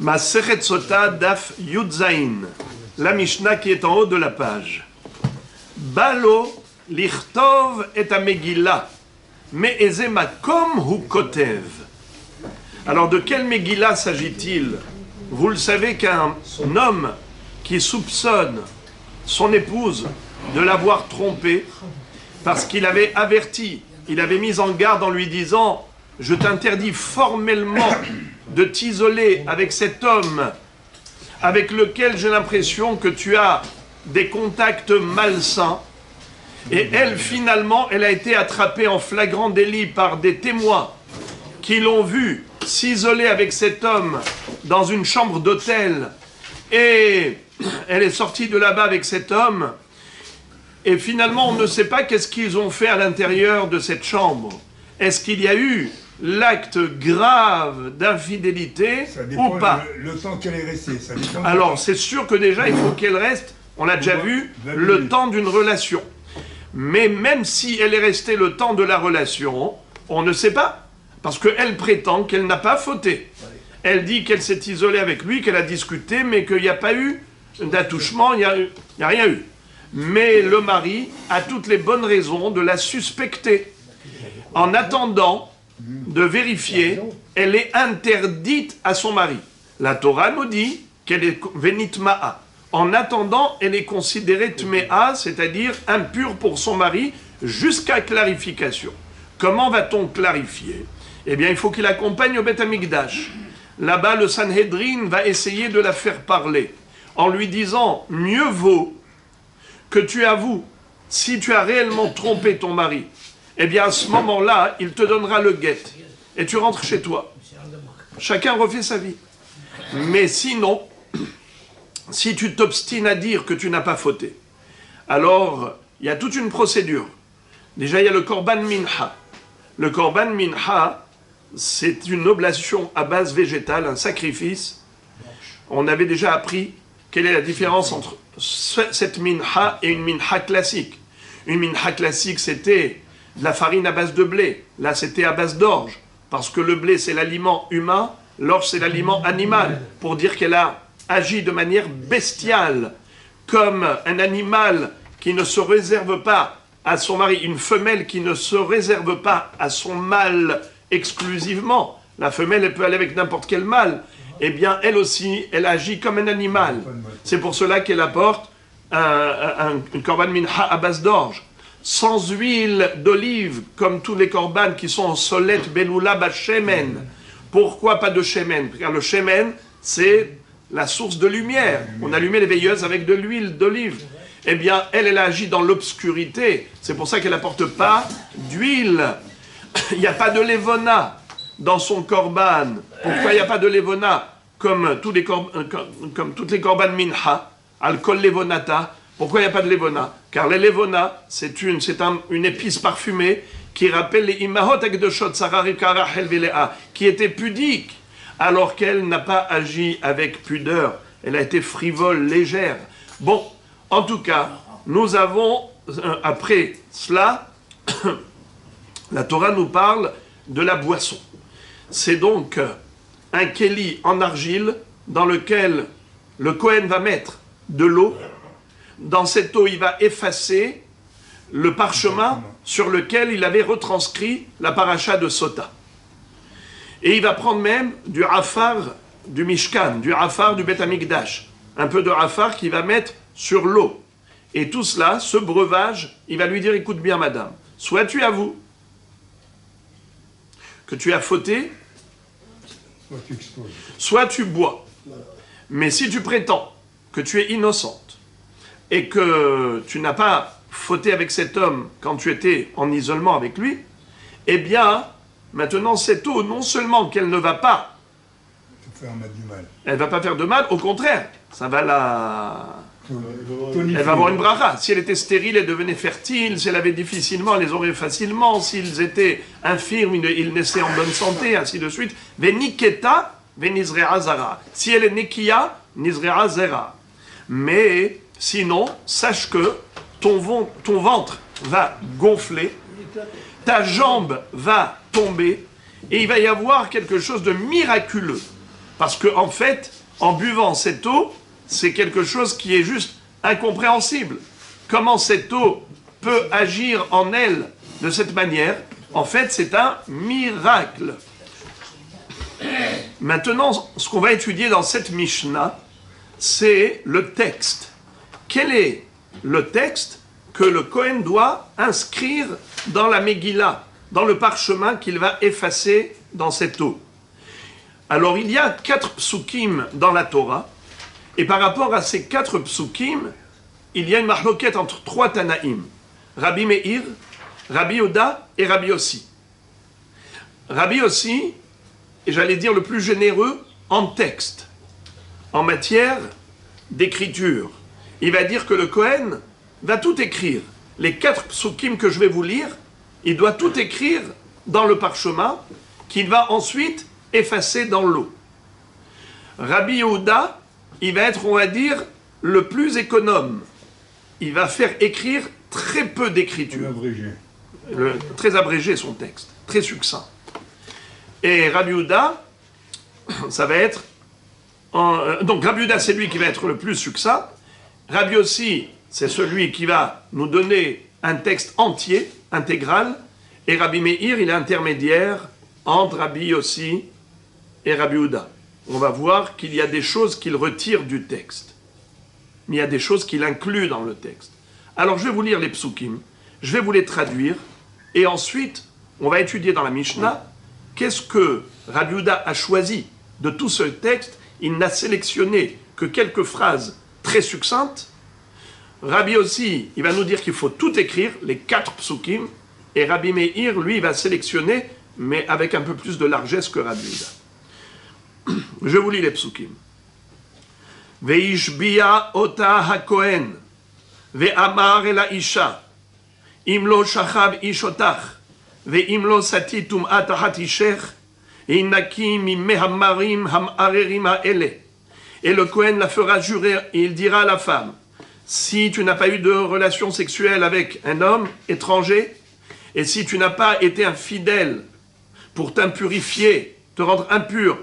Masechet Sota Daf Yudzaïn, la Mishnah qui est en haut de la page. Balo lichtov et Megillah, me eze makom hu kotev. Alors de quelle Megillah s'agit-il? Vous le savez qu'un homme qui soupçonne son épouse de l'avoir trompée parce qu'il avait averti, il avait mis en garde en lui disant « Je t'interdis formellement de t'isoler avec cet homme avec lequel j'ai l'impression que tu as des contacts malsains. » Et elle, finalement, elle a été attrapée en flagrant délit par des témoins qui l'ont vue s'isoler avec cet homme dans une chambre d'hôtel. Et elle est sortie de là-bas avec cet homme. Et finalement, on ne sait pas qu'est-ce qu'ils ont fait à l'intérieur de cette chambre. Est-ce qu'il y a eu l'acte grave d'infidélité ou pas? Le temps qu'elle est restée, ça dépend. Alors, c'est sûr que déjà, il faut qu'elle reste, on l'a déjà vu, le temps d'une relation. Mais même si elle est restée le temps de la relation, on ne sait pas. Parce qu'elle prétend qu'elle n'a pas fauté. Elle dit qu'elle s'est isolée avec lui, qu'elle a discuté, mais qu'il n'y a pas eu d'attouchement, il n'y a rien eu. Mais le mari a toutes les bonnes raisons de la suspecter. En attendant de vérifier, elle est interdite à son mari. La Torah nous dit qu'elle est venitma'a. En attendant, elle est considérée tme'a, c'est-à-dire impure pour son mari, jusqu'à clarification. Comment va-t-on clarifier? Eh bien, il faut qu'il accompagne au Beth Amikdash. Là-bas, le Sanhedrin va essayer de la faire parler, en lui disant « Mieux vaut que tu avoues si tu as réellement trompé ton mari. » Eh bien, à ce moment-là, il te donnera le guet. Et tu rentres chez toi. Chacun refait sa vie. Mais sinon, si tu t'obstines à dire que tu n'as pas fauté, alors il y a toute une procédure. Déjà, il y a le Korban Minha. Le Korban Minha, c'est une oblation à base végétale, un sacrifice. On avait déjà appris quelle est la différence entre cette Minha et une Minha classique. Une Minha classique, c'était de la farine à base de blé. Là, c'était à base d'orge. Parce que le blé, c'est l'aliment humain, l'orge, c'est l'aliment animal. Pour dire qu'elle a agi de manière bestiale, comme un animal qui ne se réserve pas à son mari, une femelle qui ne se réserve pas à son mâle exclusivement. La femelle, elle peut aller avec n'importe quel mâle. Eh bien, elle aussi, elle agit comme un animal. C'est pour cela qu'elle apporte une korban minha à base d'orge. Sans huile d'olive, comme tous les korban qui sont en solette, beloula, bashemen. Pourquoi pas de shemen? Car le shemen, c'est la source de lumière. On allumait les veilleuses avec de l'huile d'olive. Eh bien, elle agit dans l'obscurité. C'est pour ça qu'elle n'apporte pas d'huile. Il n'y a pas de levona dans son korban. Pourquoi il n'y a pas de levona comme toutes les korban minha, alcool levonata? Pourquoi il n'y a pas de levona? Car le levona, c'est une épice parfumée qui rappelle les imahot akdoshot sararikara helvelea, qui était pudique, alors qu'elle n'a pas agi avec pudeur. Elle a été frivole, légère. Bon, en tout cas, nous avons, après cela, la Torah nous parle de la boisson. C'est donc un kéli en argile dans lequel le Kohen va mettre de l'eau. Dans cette eau, il va effacer le parchemin sur lequel il avait retranscrit la paracha de Sota. Et il va prendre même du afar du Mishkan, du afar du Beth Amikdash. Un peu de afar qu'il va mettre sur l'eau. Et tout cela, ce breuvage, il va lui dire, écoute bien madame, soit tu avoues que tu as fauté, soit tu bois. Mais si tu prétends que tu es innocente et que tu n'as pas fauté avec cet homme quand tu étais en isolement avec lui, eh bien, maintenant cette eau, non seulement qu'elle ne va pas faire du mal, elle ne va pas faire de mal, au contraire, ça va elle va avoir une bracha. Si elle était stérile, elle devenait fertile. Si elle avait difficilement, elle les aurait facilement. S'ils étaient infirmes, ils naissaient en bonne santé, ainsi de suite. Veniketa, venizrea zara. Si elle est nekia, nizrea zera. Mais sinon, sache que ton ventre va gonfler, ta jambe va tomber, et il va y avoir quelque chose de miraculeux. Parce que, en fait, en buvant cette eau, c'est quelque chose qui est juste incompréhensible. Comment cette eau peut agir en elle de cette manière? En fait, c'est un miracle. Maintenant, ce qu'on va étudier dans cette Mishnah, c'est le texte. Quel est le texte que le Kohen doit inscrire dans la Megillah, dans le parchemin qu'il va effacer dans cette eau? Alors, il y a 4 psukim dans la Torah, et par rapport à ces 4 psukim, il y a une mahloket entre 3 Tanaïm, Rabbi Meir, Rabbi Yehuda et Rabbi Yossi. Rabbi Yossi, et j'allais dire le plus généreux en texte, en matière d'écriture. Il va dire que le Kohen va tout écrire. Les 4 psukim que je vais vous lire, il doit tout écrire dans le parchemin qu'il va ensuite effacer dans l'eau. Rabbi Yehuda, il va être, on va dire, le plus économe. Il va faire écrire très peu d'écriture. Très abrégé son texte, très succinct. Et Rabbi Yehuda, ça va être... donc Rabbi Yehuda, c'est lui qui va être le plus succinct. Rabbi Yossi, c'est celui qui va nous donner un texte entier, intégral. Et Rabbi Meir, il est intermédiaire entre Rabbi Yossi et Rabbi Yehuda. On va voir qu'il y a des choses qu'il retire du texte. Mais il y a des choses qu'il inclut dans le texte. Alors je vais vous lire les psukim, je vais vous les traduire, et ensuite, on va étudier dans la Mishnah qu'est-ce que Rabbi Yehuda a choisi de tout ce texte. Il n'a sélectionné que quelques phrases très succinctes. Rabbi Yossi, il va nous dire qu'il faut tout écrire, les 4 psukim, et Rabbi Meir, lui, il va sélectionner, mais avec un peu plus de largesse que Rabbi Yehuda. Je vous lis les psukim. Veishbia ota hakohen, ve'amar el ha'isha, im lo shachav ish otach, ve'im lo sati tum'at tahat ishech, innaki mimeh hamarim hamarerim ha'ele. Et le Kohen la fera jurer, et il dira à la femme, si tu n'as pas eu de relation sexuelle avec un homme étranger, et si tu n'as pas été infidèle pour t'impurifier, te rendre impur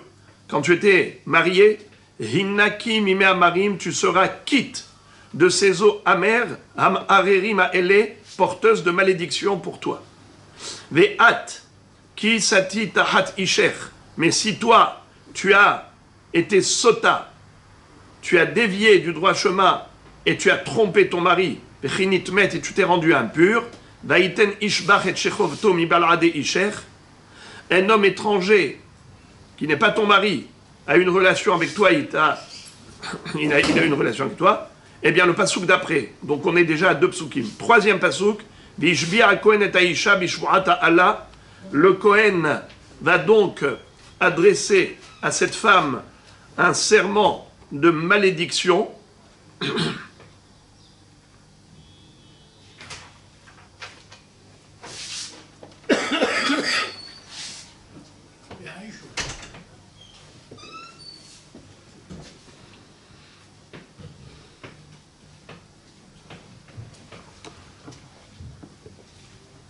quand tu étais marié, Hinnaki mime amarim, tu seras quitte de ces eaux amères, ham arerim ha'ele, porteuses de malédiction pour toi. Ve'at, ki sati tahat ishech, mais si toi, tu as été sota, tu as dévié du droit chemin, et tu as trompé ton mari, vechinitmet, et tu t'es rendu impur, vaiten ishbach et shechovto mi balade ishech, un homme étranger, qui n'est pas ton mari, a une relation avec toi, il a une relation avec toi, eh bien le pasouk d'après, donc on est déjà à 2 psukim. 3e pasouk, Vishbia Kohen et Aisha Bishvuata Allah, le Kohen va donc adresser à cette femme un serment de malédiction.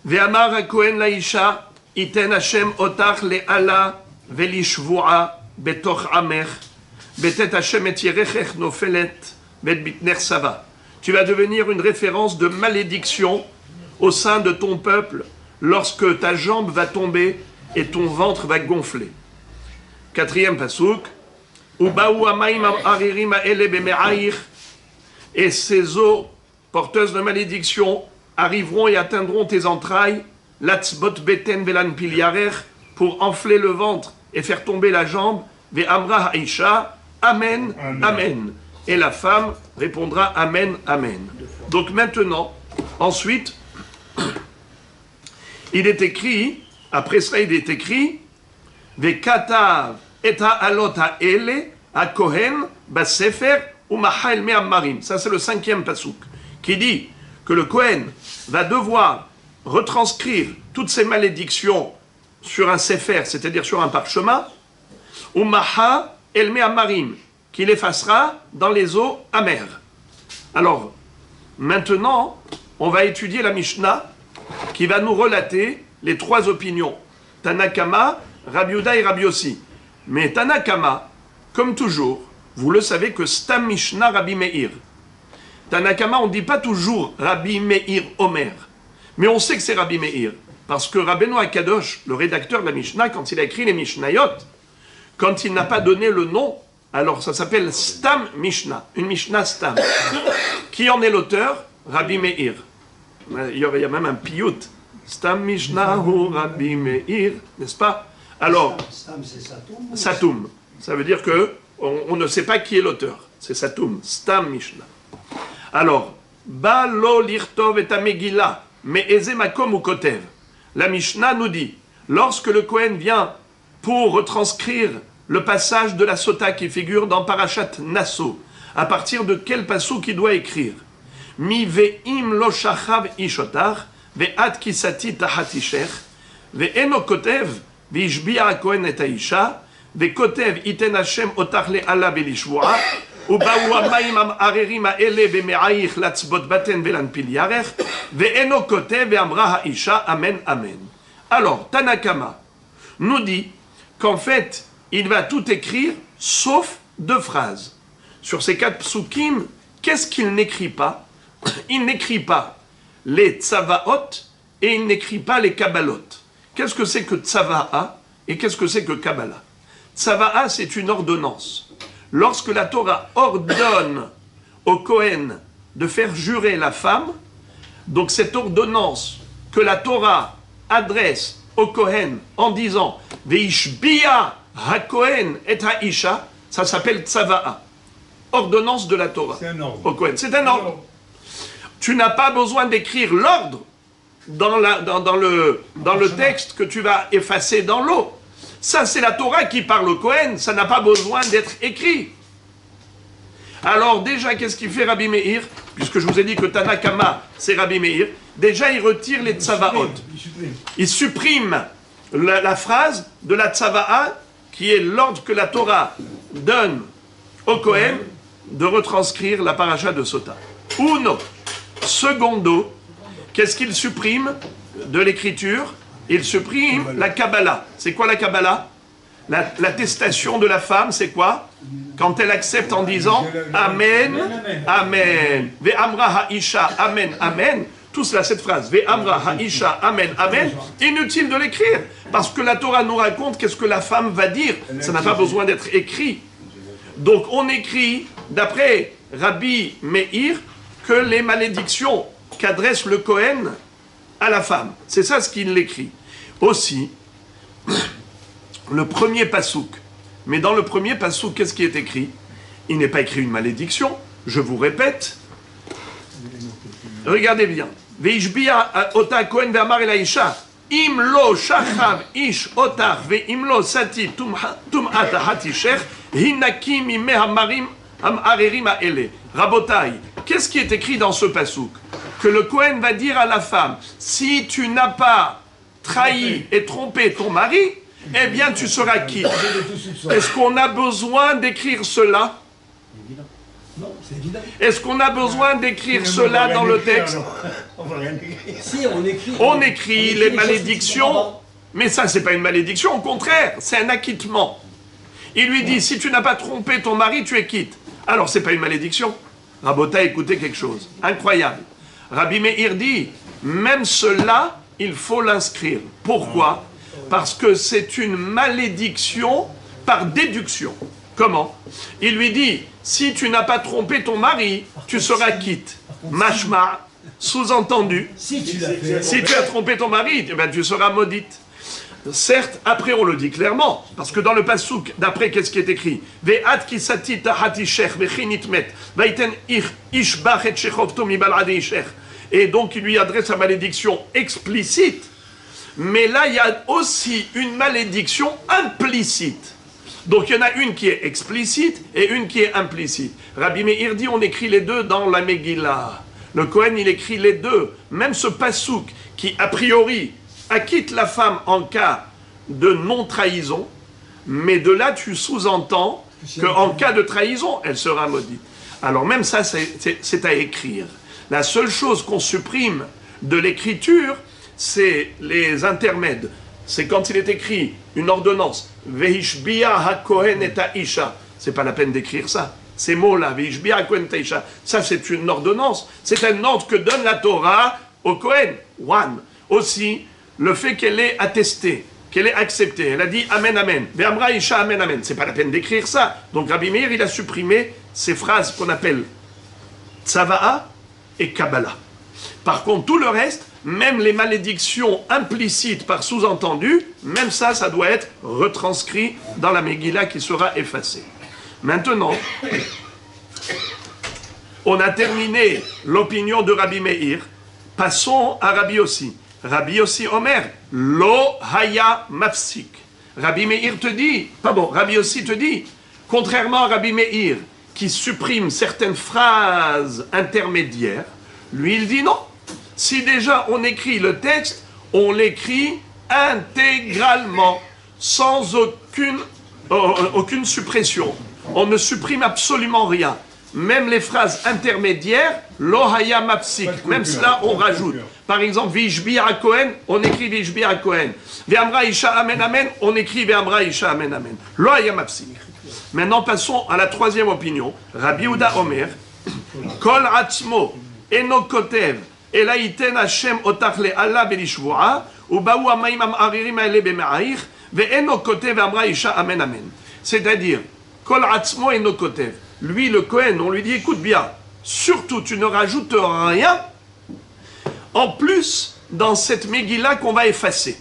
Ve'amar ha-Kohen laisha, iten Hashem otach le'ala ve'lishvu'a betoch amech, betet Hashem et yerechech nofelet bet bitner sava. Tu vas devenir une référence de malédiction au sein de ton peuple lorsque ta jambe va tomber et ton ventre va gonfler. 4e pasouk, Ubaou amaim aririm ha'ele beme'air, et ces eaux porteuses de malédiction arriveront et atteindront tes entrailles, l'atzbot beten velan pilyarer, pour enfler le ventre et faire tomber la jambe, ve'amra ha'isha, amen, amen. Et la femme répondra amen, amen. Donc maintenant, ensuite, il est écrit, après cela il est écrit, ve'katav et ha'alot ha'ele, ha'kohen, ba'sefer, u'mahal me'amarim. Ça c'est le 5e pasouk, qui dit que le Kohen va devoir retranscrire toutes ces malédictions sur un sefer, c'est-à-dire sur un parchemin, ou maha el me'amarim, qu'il effacera dans les eaux amères. Alors, maintenant, on va étudier la Mishnah qui va nous relater les 3 opinions, Tanakama, Rabbi Yehuda et Rabbi Yossi. Mais Tanakama, comme toujours, vous le savez que Stam Mishnah Rabbi Meir. Tanakama, on ne dit pas toujours Rabbi Meir Omer, mais on sait que c'est Rabbi Meir, parce que Rabbeinu Akadosh, le rédacteur de la Mishnah, quand il a écrit les Mishnayot, quand il n'a pas donné le nom, alors ça s'appelle Stam Mishnah, une Mishnah Stam. Qui en est l'auteur? Rabbi Meir. Il y a même un piyut. Stam Mishnah ou Rabbi Meir, n'est-ce pas? Alors, Stam, c'est Satoum. Satoum, ça veut dire que on ne sait pas qui est l'auteur. C'est Satoum, Stam Mishnah. Alors, Ba lo lirtov et Megillah, mais eze makom ou kotev. La Mishnah nous dit, lorsque le Kohen vient pour retranscrire le passage de la Sota qui figure dans Parashat Nasso, à partir de quel passouk il doit écrire? Mi ve'im lo shachav ishotar, ve'at kisati tahatisher, ve'eno kotev, ve'ishbi'a Kohen et Aisha, ve'kotev iten Hashem otach le'ala ve'lishvoa, ובאו המים הערערים האלה במעייך לצבות בטן ולנפיל ירך, ואינו כותב ואמרה האישה אמן אמן. Alors, Tanakama nous dit qu'en fait, il va tout écrire sauf 2 phrases. Sur ces 4 psukim, qu'est-ce qu'il n'écrit pas? Il n'écrit pas les tzavaot et il n'écrit pas les kabbalot. Qu'est-ce que c'est que tzava'a et qu'est-ce que c'est que Kabbalah? Tzava'a, c'est une ordonnance. Lorsque la Torah ordonne au Kohen de faire jurer la femme, donc cette ordonnance que la Torah adresse au Kohen en disant « Veishbiya ha-Kohen et ha-Isha », ça s'appelle Tzava'a, ordonnance de la Torah au Kohen. C'est un ordre. Tu n'as pas besoin d'écrire l'ordre dans le texte que tu vas effacer dans l'eau. Ça, c'est la Torah qui parle au Kohen, ça n'a pas besoin d'être écrit. Alors déjà, qu'est-ce qu'il fait Rabbi Meir? Puisque je vous ai dit que Tanakama, c'est Rabbi Meir. Déjà, il retire les tzavaot. Il supprime la phrase de la tzava'a, qui est l'ordre que la Torah donne au Kohen de retranscrire la paracha de Sota. Uno. Secondo, qu'est-ce qu'il supprime de l'écriture? Il supprime la Kabbalah. C'est quoi la Kabbalah? L'attestation de la femme, c'est quoi? Quand elle accepte en disant Amen, Amen. Ve'amra ha'isha, Amen, Amen. Tout cela, cette phrase, Ve'amra ha'isha, Amen, Amen. Inutile de l'écrire. Parce que la Torah nous raconte qu'est-ce que la femme va dire. Ça n'a pas besoin d'être écrit. Donc on écrit, d'après Rabbi Meir, que les malédictions qu'adresse le Kohen à la femme. C'est ça ce qu'il écrit. Aussi, le premier passouk. Mais dans le premier passouk, qu'est-ce qui est écrit? Il n'est pas écrit une malédiction. Je vous répète. Regardez bien. Veishbiya ota Kohen ve'amar el ha'isha. Im lo shachav ish otar ve'im lo sati tum'at hatisher hinaki mimeh hamarim hamarerim ha'ele. Rabotai. Qu'est-ce qui est écrit dans ce passouk? Que le Kohen va dire à la femme, si tu n'as pas trahi et trompé ton mari, eh bien tu seras quitte. Est-ce qu'on a besoin d'écrire cela? Non, c'est évident. Est-ce qu'on a besoin d'écrire cela dans le texte? On va rien écrire. Si, on écrit les malédictions, mais ça c'est pas une malédiction, au contraire, c'est un acquittement. Il lui dit, si tu n'as pas trompé ton mari, tu es quitte. Alors c'est pas une malédiction. Rabota, écoutez quelque chose, incroyable. Rabbi Meir dit, même cela, il faut l'inscrire. Pourquoi? Parce que c'est une malédiction par déduction. Comment? Il lui dit, si tu n'as pas trompé ton mari, tu seras quitte. Mashma, sous-entendu, si tu as trompé ton mari, eh bien, tu seras maudite. Certes, après on le dit clairement, parce que dans le passouk, d'après qu'est-ce qui est écrit? Ve'at kisati tahatisher vechinitmet, vaiten ishbach et shechovto mi bal'adeisher. Et donc il lui adresse la malédiction explicite, mais là il y a aussi une malédiction implicite. Donc il y en a une qui est explicite et une qui est implicite. Rabbi Meir dit on écrit les deux dans la Megillah. Le Kohen il écrit les deux. Même ce passouk qui a priori acquitte la femme en cas de non-trahison, mais de là tu sous-entends qu'en cas de trahison, elle sera maudite. Alors même ça, c'est à écrire. La seule chose qu'on supprime de l'écriture, c'est les intermèdes. C'est quand il est écrit une ordonnance, Veishbiya ha-Kohen et ha-Isha. c'est pas la peine d'écrire ça. Ces mots-là, Vishbia Kohen Teisha, ça c'est une ordonnance, c'est un ordre que donne la Torah au Kohen. One. Aussi, le fait qu'elle est attestée, qu'elle est acceptée. Elle a dit Amen, Amen. Ve'amra Isha, Amen, Amen. C'est pas la peine d'écrire ça. Donc Rabbi Meir, il a supprimé ces phrases qu'on appelle Tzava'a et Kabbalah. Par contre, tout le reste, même les malédictions implicites par sous-entendu, même ça, ça doit être retranscrit dans la Megillah qui sera effacée. Maintenant, on a terminé l'opinion de Rabbi Meir. Passons à Rabbi Yossi. Rabbi Yossi Omer, Lo Haya Mafsik. Rabbi Meir te dit, Rabbi Yossi te dit, contrairement à Rabbi Meir, qui supprime certaines phrases intermédiaires, lui il dit non. Si déjà on écrit le texte, on l'écrit intégralement, sans aucune suppression. On ne supprime absolument rien. Même les phrases intermédiaires, Lohaya Mapsik, même cela on rajoute. Par exemple, Vishbi à Kohen, on écrit Vishbi à Kohen. Ve'amra Isha Amen Amen, on écrit Ve'amra Isha Amen Amen. Lohaya Mapsik. Maintenant passons à la troisième opinion. Rabbi Yehuda Omer, Kol Atzmo, Eno Kotev, Elaiten Hashem Otach le Allah Belishvoa, Ubaou Amaim Amaririm Aele Beme'aich, Ve'eno Kotev Ve'amra Isha Amen Amen. C'est-à-dire, Kol Atzmo Eno Kotev. Lui, le Kohen, on lui dit, écoute bien, surtout tu ne rajoutes rien, en plus, dans cette Megillah qu'on va effacer.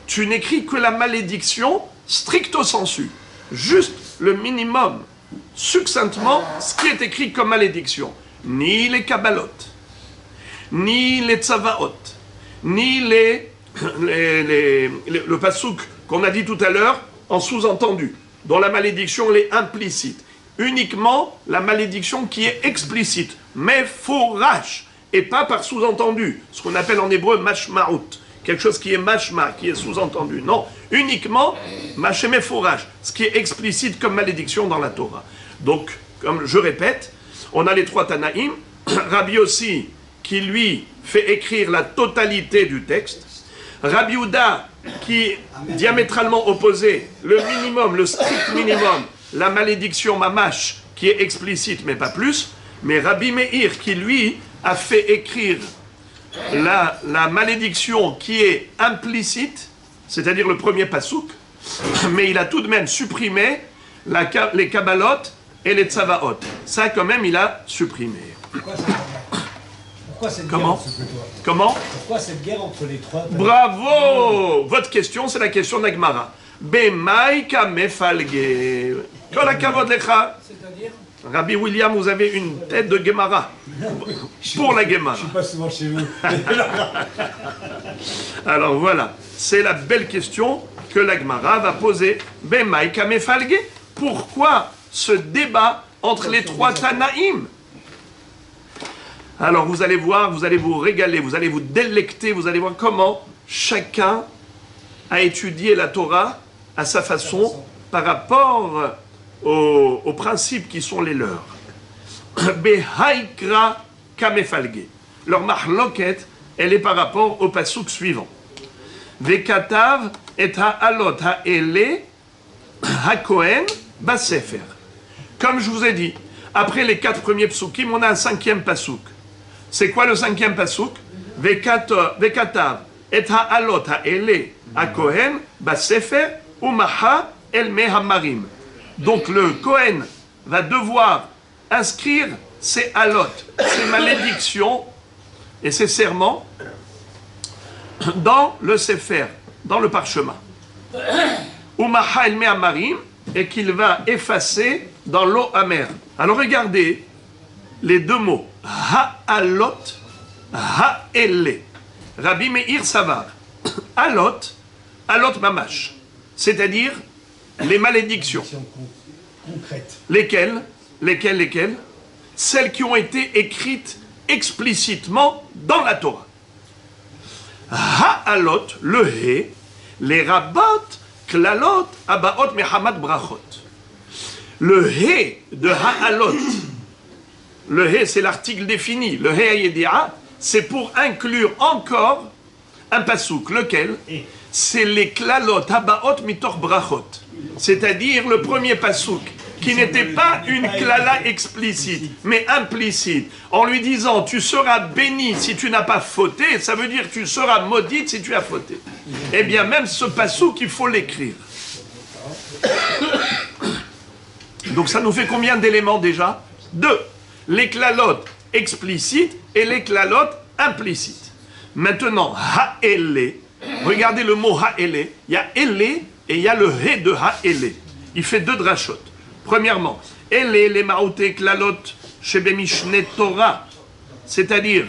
Tu n'écris que la malédiction stricto sensu, juste le minimum, succinctement, ce qui est écrit comme malédiction. Ni les Kabbalot, ni les Tzavaot, ni le Passouk qu'on a dit tout à l'heure, en sous-entendu, dont la malédiction elle est implicite. Uniquement la malédiction qui est explicite, mais fourrache, et pas par sous-entendu, ce qu'on appelle en hébreu mashmaout, quelque chose qui est mashma, qui est sous-entendu. Non, uniquement mashemé fourrache, ce qui est explicite comme malédiction dans la Torah. Donc, comme je répète, on a les trois Tanaïm, Rabbi Yossi, qui lui fait écrire la totalité du texte, Rabbi Yehuda, qui est diamétralement opposé, le minimum, le strict minimum, la malédiction mamash, qui est explicite mais pas plus, mais Rabbi Meir, qui lui a fait écrire la malédiction qui est implicite, c'est-à-dire le premier pasouk, mais il a tout de même supprimé les Kabbalot et les Tzavaot. Ça quand même il a supprimé. Pourquoi cette guerre Comment entre les trois? Comment Pourquoi cette guerre entre les trois? Bravo! Votre question, c'est la question d'Agmara. Bemaïka mefalge. Kol hakavod lecha. C'est-à-dire? Rabbi William, vous avez une tête de Gemara. Pour la Gemara. Je suis pas souvent chez vous. Alors voilà, c'est la belle question que la Gemara va poser. Bemaïka mefalge. Pourquoi ce débat entre les trois Tanaïm? Alors vous allez voir, vous allez vous régaler, vous allez vous délecter, vous allez voir comment chacun a étudié la Torah à sa façon par rapport aux principes qui sont les leurs. Behaikra kamefalge. Leur mahloket, elle est par rapport au pasuk suivant. Vekatav et ha'alot ha'ele ha'kohen basefer. Comme je vous ai dit, après les 4 premiers psukim, on a un 5e pasuk. C'est quoi le 5e pasuk? Vekatav et ha'alot ha'ele ha'kohen basefer umaha el mehamarim. Donc le Kohen va devoir inscrire ses halot, ses malédictions et ses serments dans le sefer, dans le parchemin. Umaha el mehamarim, et qu'il va effacer dans l'eau amère. Alors regardez les deux mots, ha'alot, ha'ele. Rabbi Meir Savar, alot, alot mamash, c'est-à-dire les malédictions. Concrète. Lesquelles? Celles qui ont été écrites explicitement dans la Torah. Ha'alot, le he, les rabot, klalot, abaot, mehamad, brachot. Le he de ha'alot, le he c'est l'article défini, le he ayedi'a, c'est pour inclure encore un pasouk, lequel? C'est les klalot, abaot, mitor, brachot. C'est-à-dire le premier pasouk qui n'était pas une klala explicite, mais implicite, en lui disant tu seras béni si tu n'as pas fauté, ça veut dire tu seras maudite si tu as fauté. Eh bien, même ce passouk, il faut l'écrire. Donc ça nous fait combien d'éléments déjà? 2. Les klalotes explicites et les klalotes implicites. Maintenant, ha'ele, regardez le mot ha'ele, il y a ele et il y a le he de ha'ele. Il fait 2 drachot. Premièrement, ele les maoté klalot shebe mishne Torah, c'est-à-dire,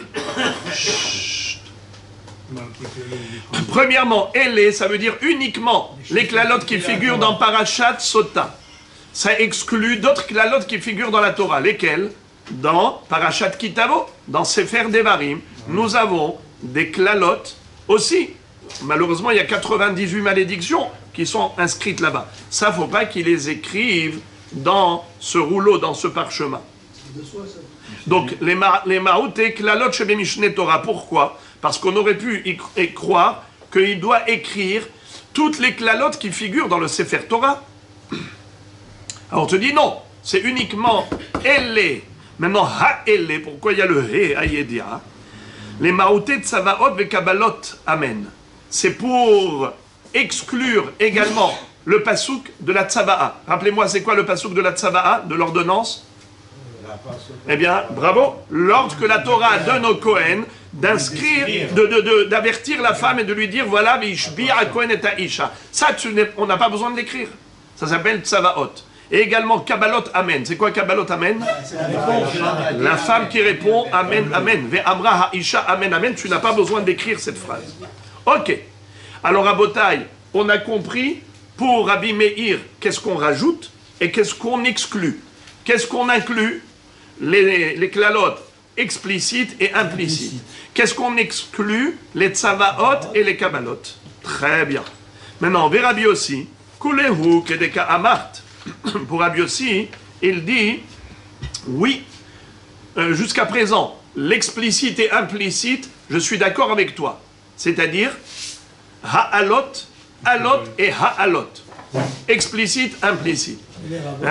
premièrement, ele, ça veut dire uniquement les klalotes qui figurent dans Parashat Sota. Ça exclut d'autres klalotes qui figurent dans la Torah. Lesquels? Dans Parashat Kitavo, dans Sefer Devarim, nous avons des klalotes aussi. Malheureusement, il y a 98 malédictions qui sont inscrites là-bas. Ça, il ne faut pas qu'ils les écrivent dans ce rouleau, dans ce parchemin. Donc, les maouté klalot shebe mishne Torah. Pourquoi? Parce qu'on aurait pu y croire qu'il doit écrire toutes les klalotes qui figurent dans le Sefer Torah. Alors on te dit non, c'est uniquement elle. Maintenant, ha-elle, pourquoi il y a le he, ayedia? Les maouté tsavaot ve kabbalot, amen. C'est pour exclure également le pasouk de la tsava'a. Rappelez-moi, c'est quoi le pasouk de la tsava'a, de l'ordonnance? Eh bien, bravo, l'ordre que la Torah donne au Kohen d'inscrire, d'avertir la femme et de lui dire, voilà, vishbi'a Kohen et Aisha. Ça, on n'a pas besoin de l'écrire. Ça s'appelle tsavaot. Et également, Kabbalot Amen. C'est quoi Kabbalot Amen? La femme qui répond Amen, Amen. Ve Amra Haisha Amen, Amen. Tu n'as pas besoin d'écrire cette phrase. Ok. Alors, à Botaï, on a compris, pour Rabbi Meir, qu'est-ce qu'on rajoute et qu'est-ce qu'on exclut. Qu'est-ce qu'on inclut? Les klalotes explicites et implicites. Qu'est-ce qu'on exclut? Les tsavaot et les kabbalot. Très bien. Maintenant, Rabbi aussi, Kulehu Kedeka Amart. Pour Rabbi Yossi, il dit, oui, jusqu'à présent, l'explicite et implicite, je suis d'accord avec toi. C'est-à-dire, ha'alot, alot et ha'alot. Explicite, implicite.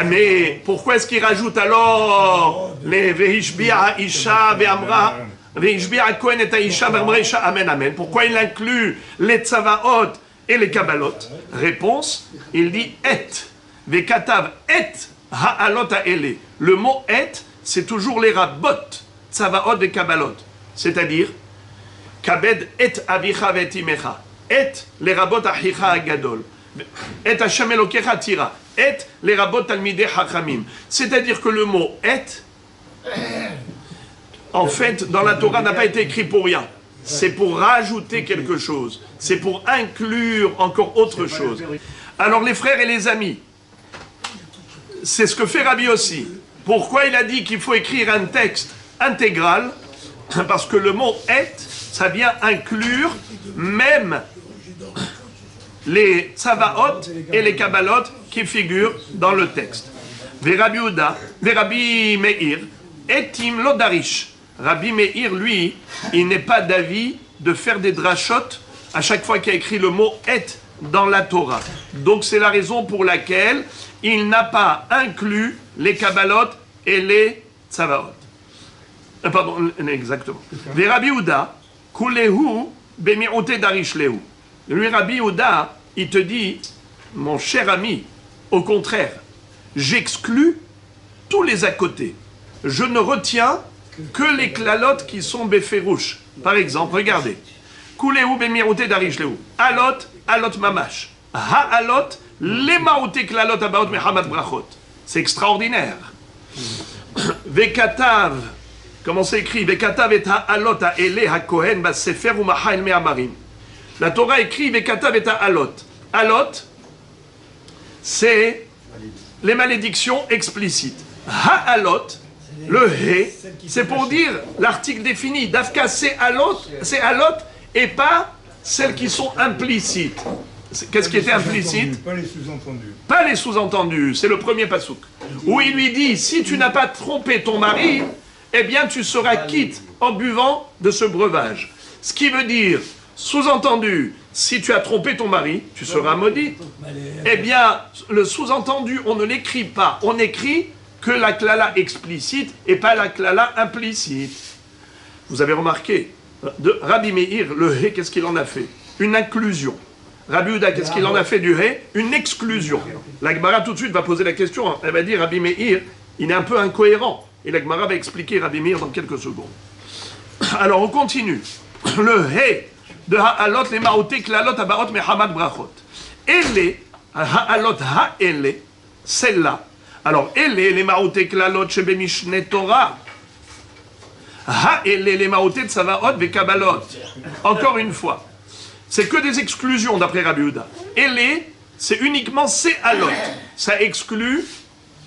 Mais pourquoi est-ce qu'il rajoute alors les vehishbi'a isha ve'amra, vehishbi'a kohen et aisha ve'amra isha amen amen? Pourquoi il inclut les tsavaot et les kabbalot? Réponse, il dit et. Vekatav et ha'alot ha'ele. Le mot et, c'est toujours les rabot, tsavaot et kabbalot. C'est-à-dire, kabed et avicha vetimecha. Et les rabot achicha agadol. Et Hashem elokecha tira. Et les rabot talmidei hachamim. C'est-à-dire que le mot et, en fait, dans la Torah, n'a pas été écrit pour rien. C'est pour rajouter quelque chose. C'est pour inclure encore autre chose. Alors les frères et les amis, c'est ce que fait Rabbi aussi. Pourquoi il a dit qu'il faut écrire un texte intégral? Parce que le mot « et », ça vient inclure même les tsavaot et les kabbalot qui figurent dans le texte. Rabbi Meir, etim lodarish. Rabbi Meir, lui, il n'est pas d'avis de faire des drachot à chaque fois qu'il y a écrit le mot « et » dans la Torah. Donc c'est la raison pour laquelle il n'a pas inclus les kabbalot et les tsavaot. Pardon, exactement. Ve Rabbi Yehuda, kulehu bemi'ote darish lehu. Lui, Rabbi Yehuda, il te dit, mon cher ami, au contraire, j'exclus tous les à côté. Je ne retiens que les klalotes qui sont beferouches. Par exemple, regardez. Kulehu bemi'ote darish lehu. Alot, alot mamash. Ha-alot, les maoté klalot abaot mehamad brachot. C'est extraordinaire. Vekatav, comment c'est écrit? Vekatav et ha-alot ha-ele ha-kohen ba-sefer ou maha el amarim. La Torah écrit Vekatav et ha-alot. Alot, c'est les malédictions explicites. Ha-alot, le he, c'est pour dire l'article défini. Dafka, c'est alot et pas celles qui sont implicites. Qu'est-ce qui était implicite? Pas les sous-entendus. Pas les sous-entendus, c'est le premier pasouk. Où il lui dit, si tu n'as pas trompé ton mari, eh bien tu seras quitte en buvant de ce breuvage. Ce qui veut dire, sous-entendu, si tu as trompé ton mari, tu seras maudit. Eh bien, le sous-entendu, on ne l'écrit pas. On écrit que la klala explicite et pas la klala implicite. Vous avez remarqué, de Rabbi Meir, le hé, qu'est-ce qu'il en a fait? Une inclusion. Rabbi Houda, qu'est-ce qu'il en a fait du hé? Une exclusion. La Gemara tout de suite va poser la question, elle va dire Rabbi Meir, il est un peu incohérent. Et la Gemara va expliquer Rabbi Meir dans quelques secondes. Alors on continue. Le hé de ha'alot les maoté klalot abaot mehamad brachot. Elle, ha'alot ha'ele, celle-là. Alors elle, les maoté klalot shebe mishne Torah. Ha'ele, les maoté tsavaot vekabalot. Encore une fois. C'est que des exclusions d'après Rabbi Houda. Elle, c'est uniquement se'alot. Ça exclut,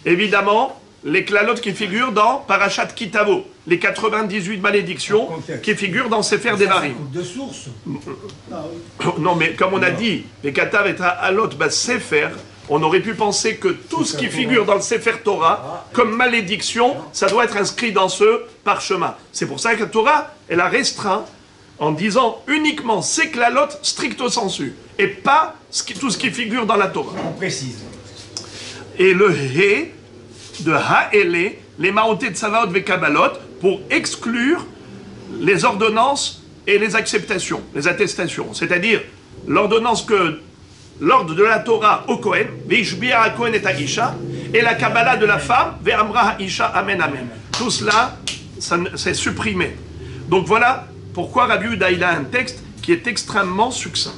évidemment, les klalot qui figurent dans Parashat Kitavo, les 98 malédictions qui figurent dans Sefer Devarim. De source. Non, mais comme on a dit, les katav et alot, Sefer, on aurait pu penser que tout ce qui figure dans le Sefer Torah, comme malédiction, ça doit être inscrit dans ce parchemin. C'est pour ça que la Torah, elle a restreint en disant uniquement ces klalot stricto sensu, et pas tout ce qui figure dans la Torah. On précise. Et le hé de ha'ele, les maoté de savaot vekabalot, pour exclure les ordonnances et les acceptations, les attestations. C'est-à-dire l'ordonnance que l'ordre de la Torah au Kohen, ve'ishbi'a ha-Kohen et Isha, et la Kabbalah de la femme, ve'amra ha-Isha, amen, amen. Tout cela, c'est supprimé. Donc voilà pourquoi Rabbi Houda, il a un texte qui est extrêmement succinct.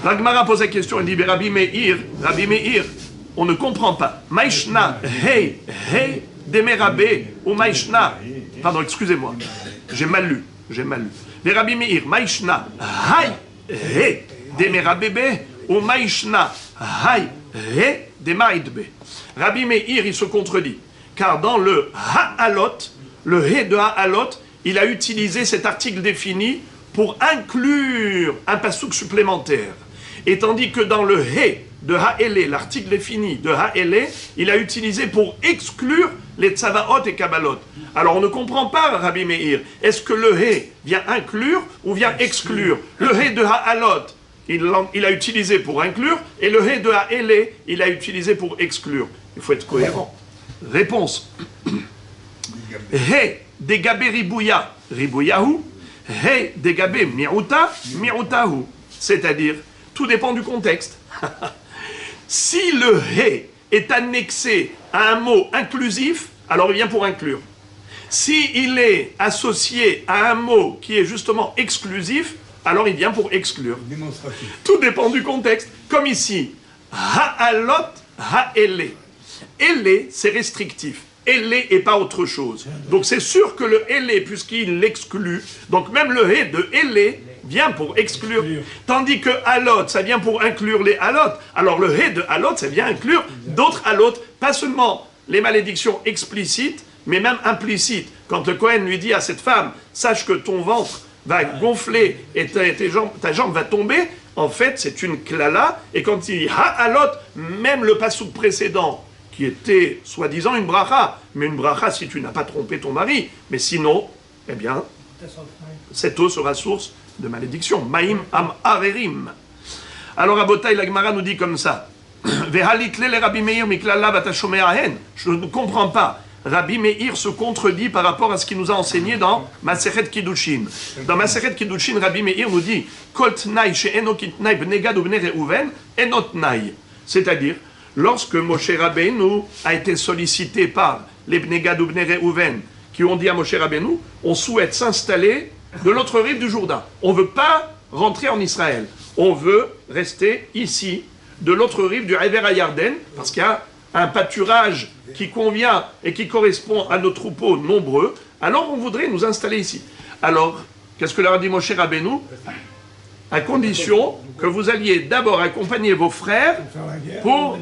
La Gemara pose la question, elle dit, Rabbi Meir, on ne comprend pas. Maïshna, hey, demerabe, ou Maïshna, pardon, excusez-moi, j'ai mal lu. Les Rabbi Meir, Maïshna, hay, hey, demerabebe, ou Maïshna, hay, hey, demaidbe. Rabbi Meir, il se contredit, car dans le ha'alot, le hé de ha'alot, il a utilisé cet article défini pour inclure un passouk supplémentaire. Et tandis que dans le hé de ha'ele, l'article défini de ha'ele, il a utilisé pour exclure les tsavaot et kabbalot. Alors on ne comprend pas, Rabbi Meir, est-ce que le hé vient inclure ou vient exclure? Le hé de ha'alot, il a utilisé pour inclure, et le hé de ha'ele, il a utilisé pour exclure. Il faut être cohérent. Réponse. Hé degabé ribouya, ribouyahu, hé degabé mi'uta, mi'utahu. C'est-à-dire, tout dépend du contexte. Si le hé est annexé à un mot inclusif, alors il vient pour inclure. Si il est associé à un mot qui est justement exclusif, alors il vient pour exclure. Démonstratif. Tout dépend du contexte. Comme ici, ha'alot, ha'ele. Ele, c'est restrictif. Ele et pas autre chose. Donc c'est sûr que le ele, puisqu'il l'exclut, donc même le hé de ele vient pour exclure. Tandis que alot, ça vient pour inclure les alot. Alors le hé de alot, ça vient inclure d'autres alot, pas seulement les malédictions explicites, mais même implicites. Quand le Kohen lui dit à cette femme, sache que ton ventre va gonfler et ta jambe va tomber, en fait c'est une klala. Et quand il dit ha'alot, même le passouk précédent, qui était soi-disant une bracha, mais une bracha si tu n'as pas trompé ton mari, mais sinon, eh bien, cette eau sera source de malédiction. Maïm am arerim. Alors à Botaï, la Gemara nous dit comme ça. Je ne comprends pas. Rabbi Meir se contredit par rapport à ce qu'il nous a enseigné dans Masechet Kiddushin. Dans Masechet Kiddushin, Rabbi Meir nous dit Kol tnai she'eno kitnai bnei Gad ubnei Reuven eno tnai. C'est-à-dire, lorsque Moshe Rabbeinu a été sollicité par les bnei Gad ubnei Reuven, qui ont dit à Moshe Rabbeinu, on souhaite s'installer de l'autre rive du Jourdain. On ne veut pas rentrer en Israël. On veut rester ici, de l'autre rive du Hever Yarden, parce qu'il y a un pâturage qui convient et qui correspond à nos troupeaux nombreux. Alors on voudrait nous installer ici. Alors, qu'est-ce que leur a dit Moshe Rabbeinu? À condition que vous alliez d'abord accompagner vos frères pour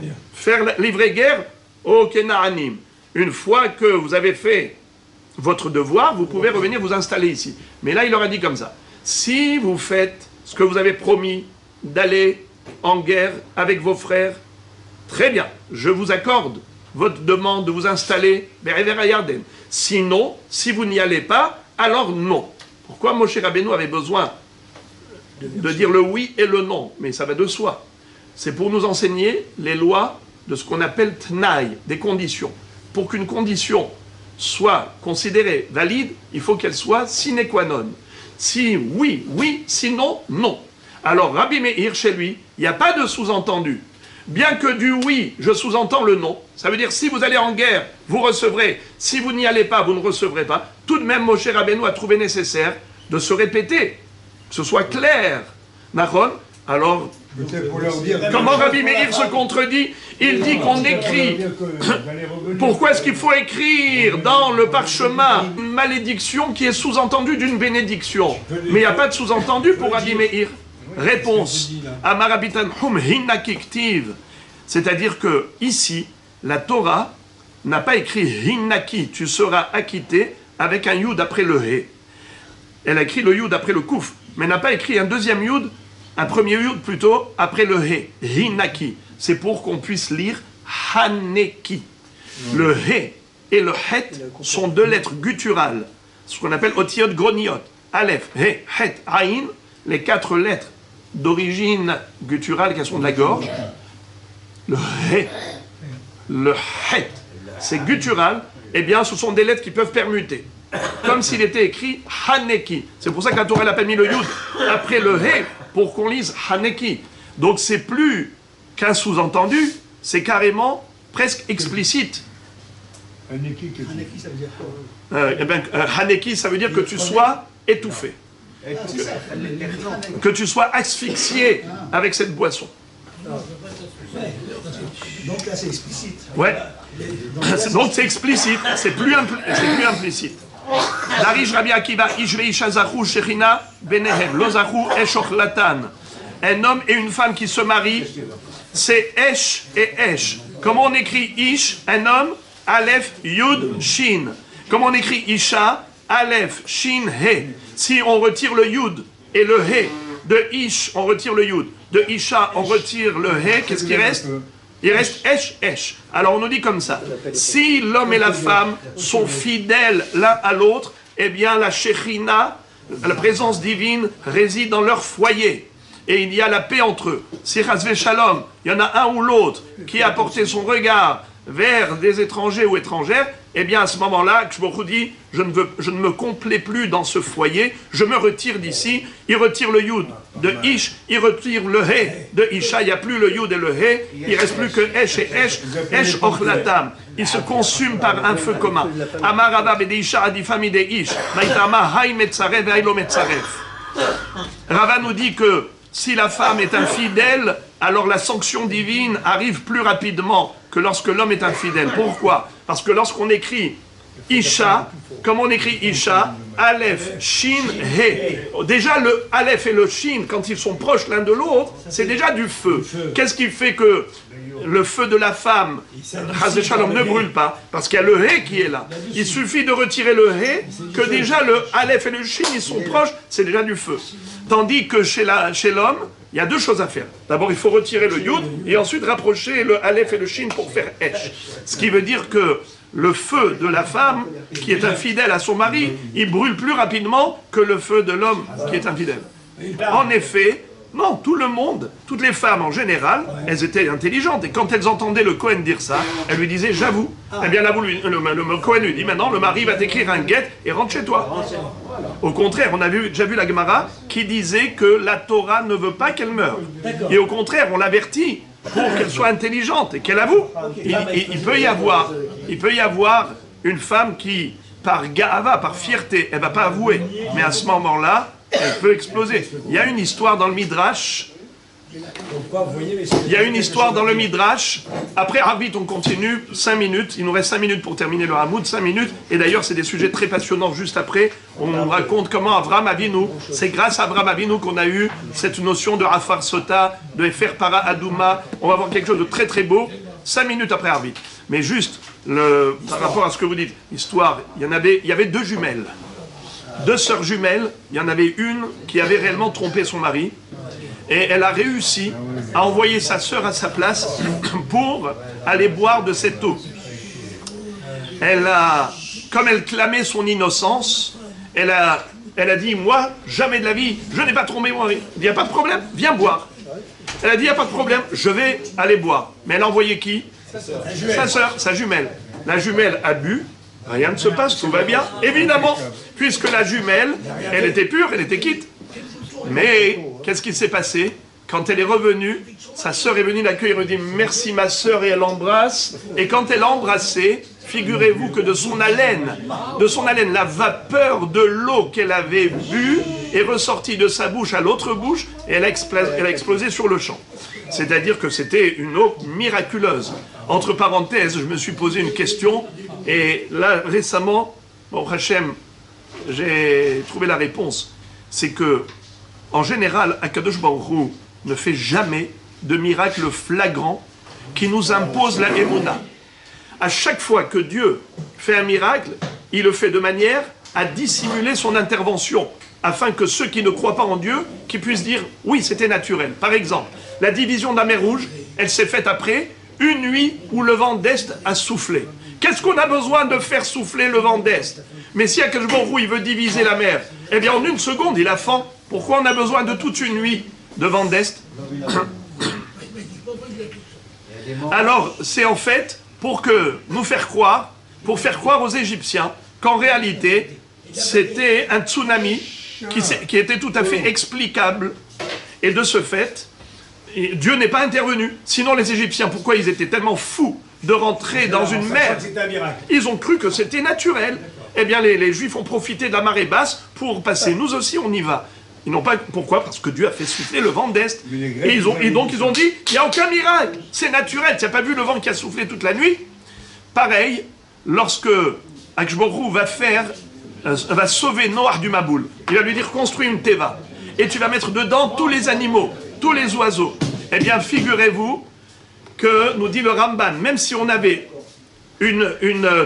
livrer guerre aux Kénaanim. Une fois que vous avez fait votre devoir, vous pouvez revenir vous installer ici. Mais là, il leur a dit comme ça. Si vous faites ce que vous avez promis d'aller en guerre avec vos frères, très bien, je vous accorde votre demande de vous installer vers Hever Yarden. Sinon, si vous n'y allez pas, alors non. Pourquoi Moshe Rabbeinu avait besoin de dire le oui et le non, mais ça va de soi. C'est pour nous enseigner les lois de ce qu'on appelle tnaï, des conditions. Pour qu'une condition soit considérée valide, il faut qu'elle soit sine qua non. Si oui, oui, sinon, non. Alors Rabbi Meir, chez lui, il n'y a pas de sous-entendu. Bien que du oui, je sous-entends le non. Ça veut dire si vous allez en guerre, vous recevrez. Si vous n'y allez pas, vous ne recevrez pas. Tout de même, Moshe Rabbeinu a trouvé nécessaire de se répéter, que ce soit clair. Nahon, alors, pour leur dire, comment Rabbi Meir se contredit? Il dit qu'on écrit. Pourquoi est-ce qu'il faut écrire dans le parchemin une malédiction qui est sous-entendue d'une bénédiction? Mais il n'y a pas de sous-entendu pour Rabbi Meir. Réponse. Amarabitan hum hinnakiktiv. C'est-à-dire que ici, la Torah n'a pas écrit hinnaki, tu seras acquitté, avec un yud après le he. Elle a écrit le yud après le kouf, mais n'a pas écrit un deuxième yud, un premier yud plutôt, après le he. Hinnaki. C'est pour qu'on puisse lire haneki. Le he et le het sont deux lettres gutturales, ce qu'on appelle otiyot groniot. Aleph, he, het, aïn, les quatre lettres d'origine gutturale qui sont de la gorge. Le he, le het, c'est guttural, eh bien ce sont des lettres qui peuvent permuter. Comme s'il était écrit haneki. C'est pour ça que la Torah n'a pas mis le yud après le he pour qu'on lise haneki. Donc c'est plus qu'un sous-entendu, c'est carrément presque explicite. Haneki, ça veut dire quoi? Haneki, ça veut dire que tu sois étouffé. Que tu sois asphyxié avec cette boisson. Donc là, c'est explicite. Ouais. Donc c'est explicite, c'est plus implicite. Darish Rabbi Akiva, Ishve Isha Zachu Shechina Benehem, Lo Zachu Esh Ochlatan. Un homme et une femme qui se marient, c'est Esh et Esh. Comment on écrit Ish, un homme, Aleph, Yud, Shin. Comment on écrit Isha, Aleph, Shin, He. Si on retire le Yud et le He de Ish, on retire le Yud. De Isha, on retire le He, qu'est-ce qui reste? Il reste Esh, Esh. Alors on nous dit comme ça, si l'homme et la femme sont fidèles l'un à l'autre, eh bien la Shekhinah, la présence divine, réside dans leur foyer. Et il y a la paix entre eux. Si Chasvé Shalom, il y en a un ou l'autre qui a porté son regard vers des étrangers ou étrangères, eh bien à ce moment-là, Kshbochou dit, je ne me complais plus dans ce foyer, je me retire d'ici. Il retire le Yud de Ish, il retire le He de Isha, il n'y a plus le Yud et le He, il ne reste plus que Esh et Esh, Esh Ochlatam. Il se consume par un feu commun. Amar Rabba Bedeisha Adifami de Ish, Maitama Hay Metzaref Ve'aylo Metzaref. Rava nous dit que si la femme est infidèle, alors la sanction divine arrive plus rapidement que lorsque l'homme est infidèle. Pourquoi? Parce que lorsqu'on écrit Isha, comme on écrit Isha, Aleph, Shin, He. Déjà le Aleph et le Shin, quand ils sont proches l'un de l'autre, c'est déjà du feu. Qu'est-ce qui fait que le feu de la femme, Chazé Shalom, ne brûle pas? Parce qu'il y a le He qui est là. Il suffit de retirer le He, que déjà le Aleph et le Shin, ils sont proches, c'est déjà du feu. Tandis que chez l'homme, il y a deux choses à faire. D'abord, il faut retirer le Yud, et ensuite rapprocher le Aleph et le Shin pour faire Esh. Ce qui veut dire que le feu de la femme qui est infidèle à son mari, il brûle plus rapidement que le feu de l'homme qui est infidèle. En effet, non, tout le monde, toutes les femmes en général, elles étaient intelligentes. Et quand elles entendaient le Kohen dire ça, elles lui disaient « j'avoue ». Eh bien là, le Kohen lui dit « maintenant, le mari va t'écrire un guet et rentre chez toi ». Au contraire, on a déjà vu la Gemara qui disait que la Torah ne veut pas qu'elle meure. Et au contraire, on l'avertit pour qu'elle soit intelligente et qu'elle avoue. Il peut y avoir une femme qui, par ga'ava, par fierté, elle ne va pas avouer. Mais à ce moment-là, elle peut exploser. Il y a une histoire dans le Midrash. Il y a une histoire dans le Midrash. Après Arvit, on continue 5 minutes. Il nous reste 5 minutes pour terminer le Hamoud, 5 minutes. Et d'ailleurs, c'est des sujets très passionnants juste après. On nous raconte comment Avram Avinu, c'est grâce à Avram Avinu qu'on a eu cette notion de Afar Sota, de Efer Para Adouma. On va voir quelque chose de très très beau. 5 minutes après Arvit. Mais juste, par rapport à ce que vous dites, histoire, il y avait 2 jumelles. 2 sœurs jumelles, il y en avait une qui avait réellement trompé son mari, et elle a réussi à envoyer sa sœur à sa place pour aller boire de cette eau. Comme elle clamait son innocence, elle Elle a dit, moi, jamais de la vie, je n'ai pas trompé mon mari. Il dit, il n'y a pas de problème, viens boire. Elle a dit, il n'y a pas de problème, je vais aller boire. Mais elle a envoyé qui? Sa sœur, sa jumelle. La jumelle a bu, rien ne se passe, tout va bien. Évidemment, puisque la jumelle, elle était pure, elle était quitte. Mais, qu'est-ce qui s'est passé? Quand elle est revenue, sa sœur est venue l'accueillir et lui dit « Merci ma sœur » et elle l'embrasse. Et quand elle a embrassé, figurez-vous que de son haleine, la vapeur de l'eau qu'elle avait bue est ressortie de sa bouche à l'autre bouche et elle a explosé sur le champ. C'est-à-dire que c'était une eau miraculeuse. Entre parenthèses, je me suis posé une question et là, récemment, bon, Hachem, j'ai trouvé la réponse. C'est que, en général, Akadosh Baruch Hu ne fait jamais de miracle flagrant qui nous impose la Emouna. À chaque fois que Dieu fait un miracle, il le fait de manière à dissimuler son intervention, afin que ceux qui ne croient pas en Dieu, qui puissent dire « oui, c'était naturel ». Par exemple, la division de la mer Rouge, elle s'est faite après une nuit où le vent d'Est a soufflé. Qu'est-ce qu'on a besoin de faire souffler le vent d'Est? Mais si Akadosh Baruch Hu, il veut diviser la mer, eh bien en une seconde, il a fend. Pourquoi on a besoin de toute une nuit de vent d'Est? Alors, c'est en fait pour faire croire aux Égyptiens qu'en réalité, c'était un tsunami qui était tout à fait explicable. Et de ce fait, Dieu n'est pas intervenu. Sinon, les Égyptiens, pourquoi ils étaient tellement fous de rentrer dans une mer? Ils ont cru que c'était naturel. Eh bien, les Juifs ont profité de la marée basse pour passer. Nous aussi, on y va. Ils n'ont pas... Pourquoi? Parce que Dieu a fait souffler le vent d'Est. Et donc, ils ont dit, il n'y a aucun miracle. C'est naturel. Tu n'as pas vu le vent qui a soufflé toute la nuit? Pareil, lorsque Akadosh Baruch Hu va sauver Noach du Maboul, il va lui dire, construis une teva. Et tu vas mettre dedans tous les animaux, tous les oiseaux. Eh bien, figurez-vous que, nous dit le Ramban, même si on avait une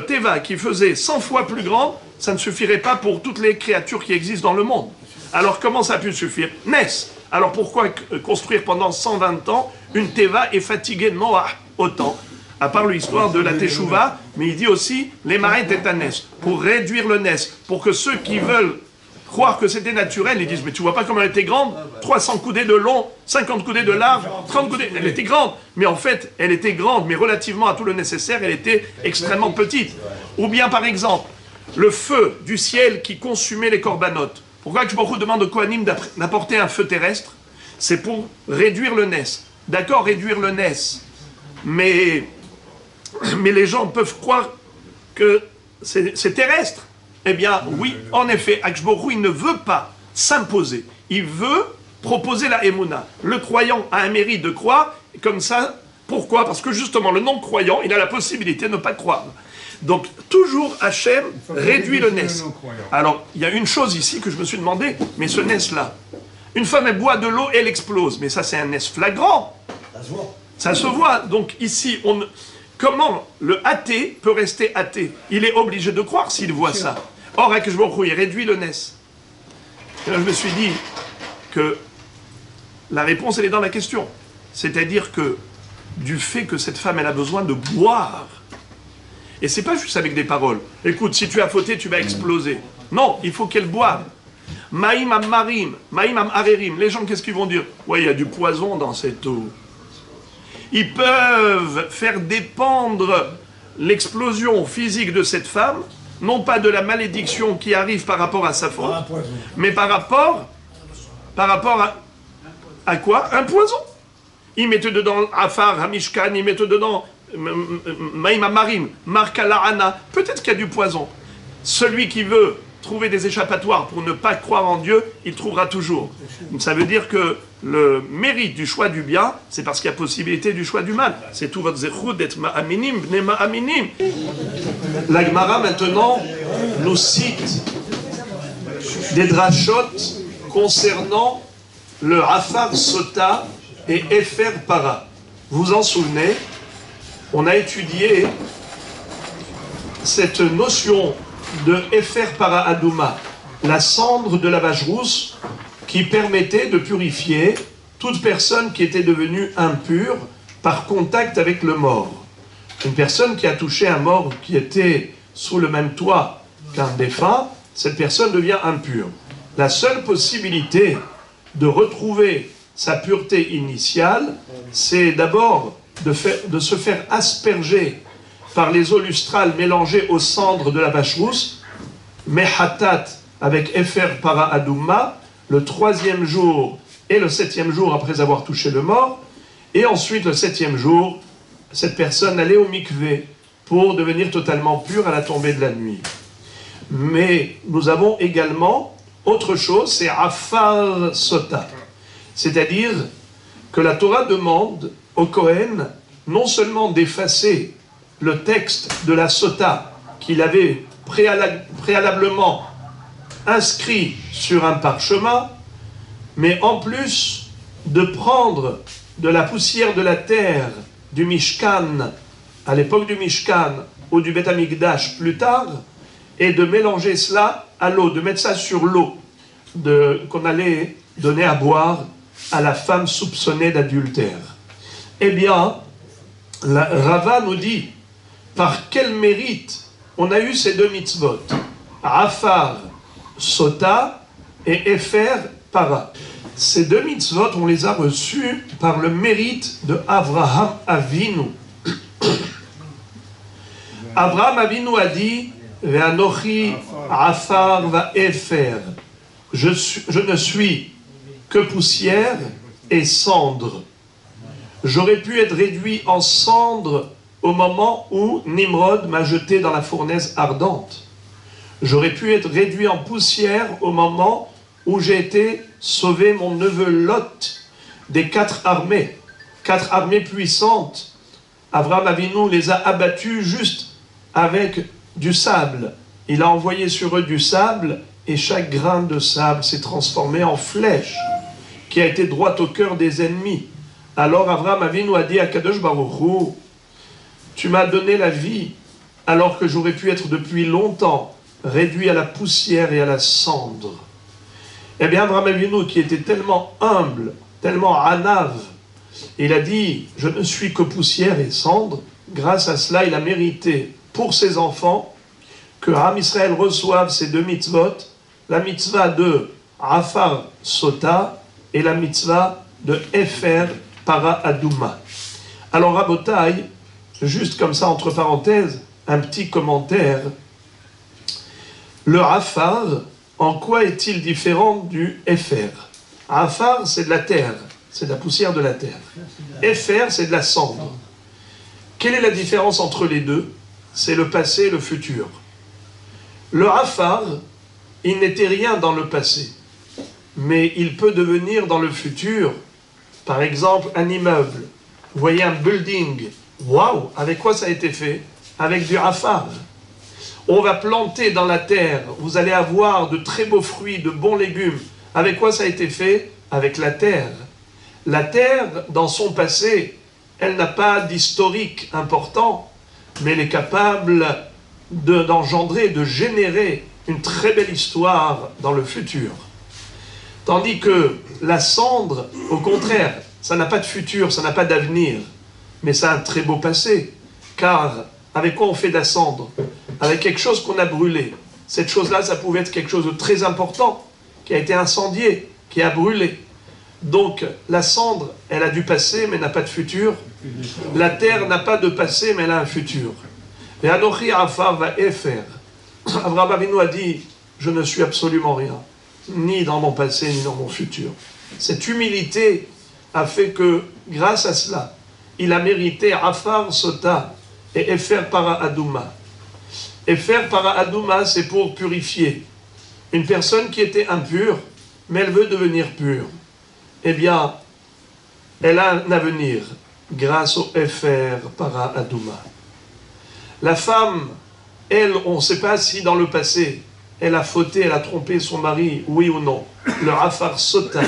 teva qui faisait 100 fois plus grande, ça ne suffirait pas pour toutes les créatures qui existent dans le monde. Alors comment ça a pu suffire? Nes. Alors pourquoi construire pendant 120 ans une teva et fatiguer Noach autant? À part l'histoire de la Teshuvah, mais il dit aussi les marins étaient à Nes, pour réduire le Nes, pour que ceux qui veulent croire que c'était naturel, ils disent mais tu vois pas comment elle était grande? 300 coudées de long, 50 coudées de large, 30 coudées, elle était grande. Mais en fait, elle était grande, mais relativement à tout le nécessaire, elle était extrêmement petite. Ou bien par exemple, le feu du ciel qui consumait les corbanotes. Pourquoi je beaucoup demande aux Kohanim d'apporter un feu terrestre? C'est pour réduire le Nes. D'accord, réduire le Nes. Mais les gens peuvent croire que c'est terrestre. Eh bien, oui, en effet, Akadosh Baruch Hu, il ne veut pas s'imposer. Il veut proposer la Emouna. Le croyant a un mérite de croire, comme ça. Pourquoi? Parce que justement, le non-croyant, il a la possibilité de ne pas croire. Donc, toujours Hachem réduit le Nes. Alors, il y a une chose ici que je me suis demandé, mais ce Nes-là, une femme, elle boit de l'eau et elle explose. Mais ça, c'est un Nes flagrant. Ça se voit. Donc, ici, comment le athée peut rester athée? Il est obligé de croire s'il voit ça. Or, Akadosh Baruch Hu, il réduit le Nes. Et là, je me suis dit que la réponse, elle est dans la question. C'est-à-dire que, du fait que cette femme, elle a besoin de boire, et c'est pas juste avec des paroles. Écoute, si tu as fauté, tu vas exploser. Non, il faut qu'elle boive. Maïm am marim, maïm am arerim. Les gens, qu'est-ce qu'ils vont dire? Ouais, il y a du poison dans cette eau. Ils peuvent faire dépendre l'explosion physique de cette femme, non pas de la malédiction qui arrive par rapport à sa faute, mais par rapport à quoi? Un poison. Ils mettent dedans Afar, Hamishkan, ils mettent dedans Maïma Marim, Marka La'ana. Peut-être qu'il y a du poison. Celui qui veut trouver des échappatoires pour ne pas croire en Dieu, il trouvera toujours. Ça veut dire que le mérite du choix du bien, c'est parce qu'il y a possibilité du choix du mal. C'est tout votre zéchoud d'être ma'aminim, bne ma'aminim. La Gemara maintenant nous cite des drachot concernant le Afar Sota et Efer Para. Vous vous en souvenez? On a étudié cette notion de Efer Para Adouma, la cendre de la vache rousse qui permettait de purifier toute personne qui était devenue impure par contact avec le mort. Une personne qui a touché un mort qui était sous le même toit qu'un défunt, cette personne devient impure. La seule possibilité de retrouver sa pureté initiale, c'est d'abord de se faire asperger par les eaux lustrales mélangées aux cendres de la vache rousse, mehatat avec efer para adouma, le 3e jour et le 7e jour après avoir touché le mort, et ensuite le 7e jour, cette personne allait au mikvé pour devenir totalement pure à la tombée de la nuit. Mais nous avons également autre chose, c'est afar sota, c'est-à-dire que la Torah demande au Kohen non seulement d'effacer le texte de la sota qu'il avait préalablement inscrit sur un parchemin, mais en plus de prendre de la poussière de la terre du Mishkan, à l'époque du Mishkan, ou du Beth Amikdash plus tard, et de mélanger cela à l'eau, de mettre ça sur l'eau qu'on allait donner à boire à la femme soupçonnée d'adultère. Eh bien, Rava nous dit, par quel mérite on a eu ces deux mitzvot, Afar Sota et Efer Para. Ces deux mitzvot, on les a reçus par le mérite de Avraham Avinu. Avraham Avinu a dit, Ve'anochi Afar va Efer. Je ne suis que poussière et cendre. J'aurais pu être réduit en cendre au moment où Nimrod m'a jeté dans la fournaise ardente. J'aurais pu être réduit en poussière au moment où j'ai été sauvé mon neveu Lot des 4 armées puissantes. Avraham Avinu les a abattus juste avec du sable. Il a envoyé sur eux du sable et chaque grain de sable s'est transformé en flèche qui a été droite au cœur des ennemis. Alors Avraham Avinu a dit à Kadosh Baruch Hu, tu m'as donné la vie alors que j'aurais pu être depuis longtemps réduit à la poussière et à la cendre. Eh bien Avraham Avinu, qui était tellement humble, tellement anav, il a dit, je ne suis que poussière et cendre. Grâce à cela, il a mérité pour ses enfants que Am Israël reçoive ces deux mitzvot, la mitzvah de Afar Sota et la mitzvah de Efer Para Adouma. Alors Rabotai, juste comme ça entre parenthèses, un petit commentaire. Le Afar, en quoi est-il différent du Efer? Afar, c'est de la terre, c'est de la poussière de la terre. Efer, c'est de la cendre. Quelle est la différence entre les deux? C'est le passé et le futur. Le Afar, il n'était rien dans le passé, mais il peut devenir dans le futur, par exemple, un immeuble. Vous voyez un building, waouh, avec quoi ça a été fait? Avec du Afar. On va planter dans la terre, vous allez avoir de très beaux fruits, de bons légumes. Avec quoi ça a été fait? Avec la terre. La terre, dans son passé, elle n'a pas d'historique important, mais elle est capable d'engendrer, de générer une très belle histoire dans le futur. Tandis que la cendre, au contraire, ça n'a pas de futur, ça n'a pas d'avenir, mais ça a un très beau passé. Car avec quoi on fait de la cendre? Avec quelque chose qu'on a brûlé. Cette chose-là, ça pouvait être quelque chose de très important, qui a été incendié, qui a brûlé. Donc, la cendre, elle a du passé, mais n'a pas de futur. La terre n'a pas de passé, mais elle a un futur. Et Anochi Afar va Efer. Avraham Avinu a dit, je ne suis absolument rien, ni dans mon passé, ni dans mon futur. Cette humilité a fait que, grâce à cela, il a mérité Afar Sota et Efer Para Adouma. Efer Para Adouma, c'est pour purifier. Une personne qui était impure, mais elle veut devenir pure. Eh bien, elle a un avenir grâce au Efer Para Adouma. La femme, elle, on ne sait pas si dans le passé, elle a fauté, elle a trompé son mari, oui ou non. Le Afar Sota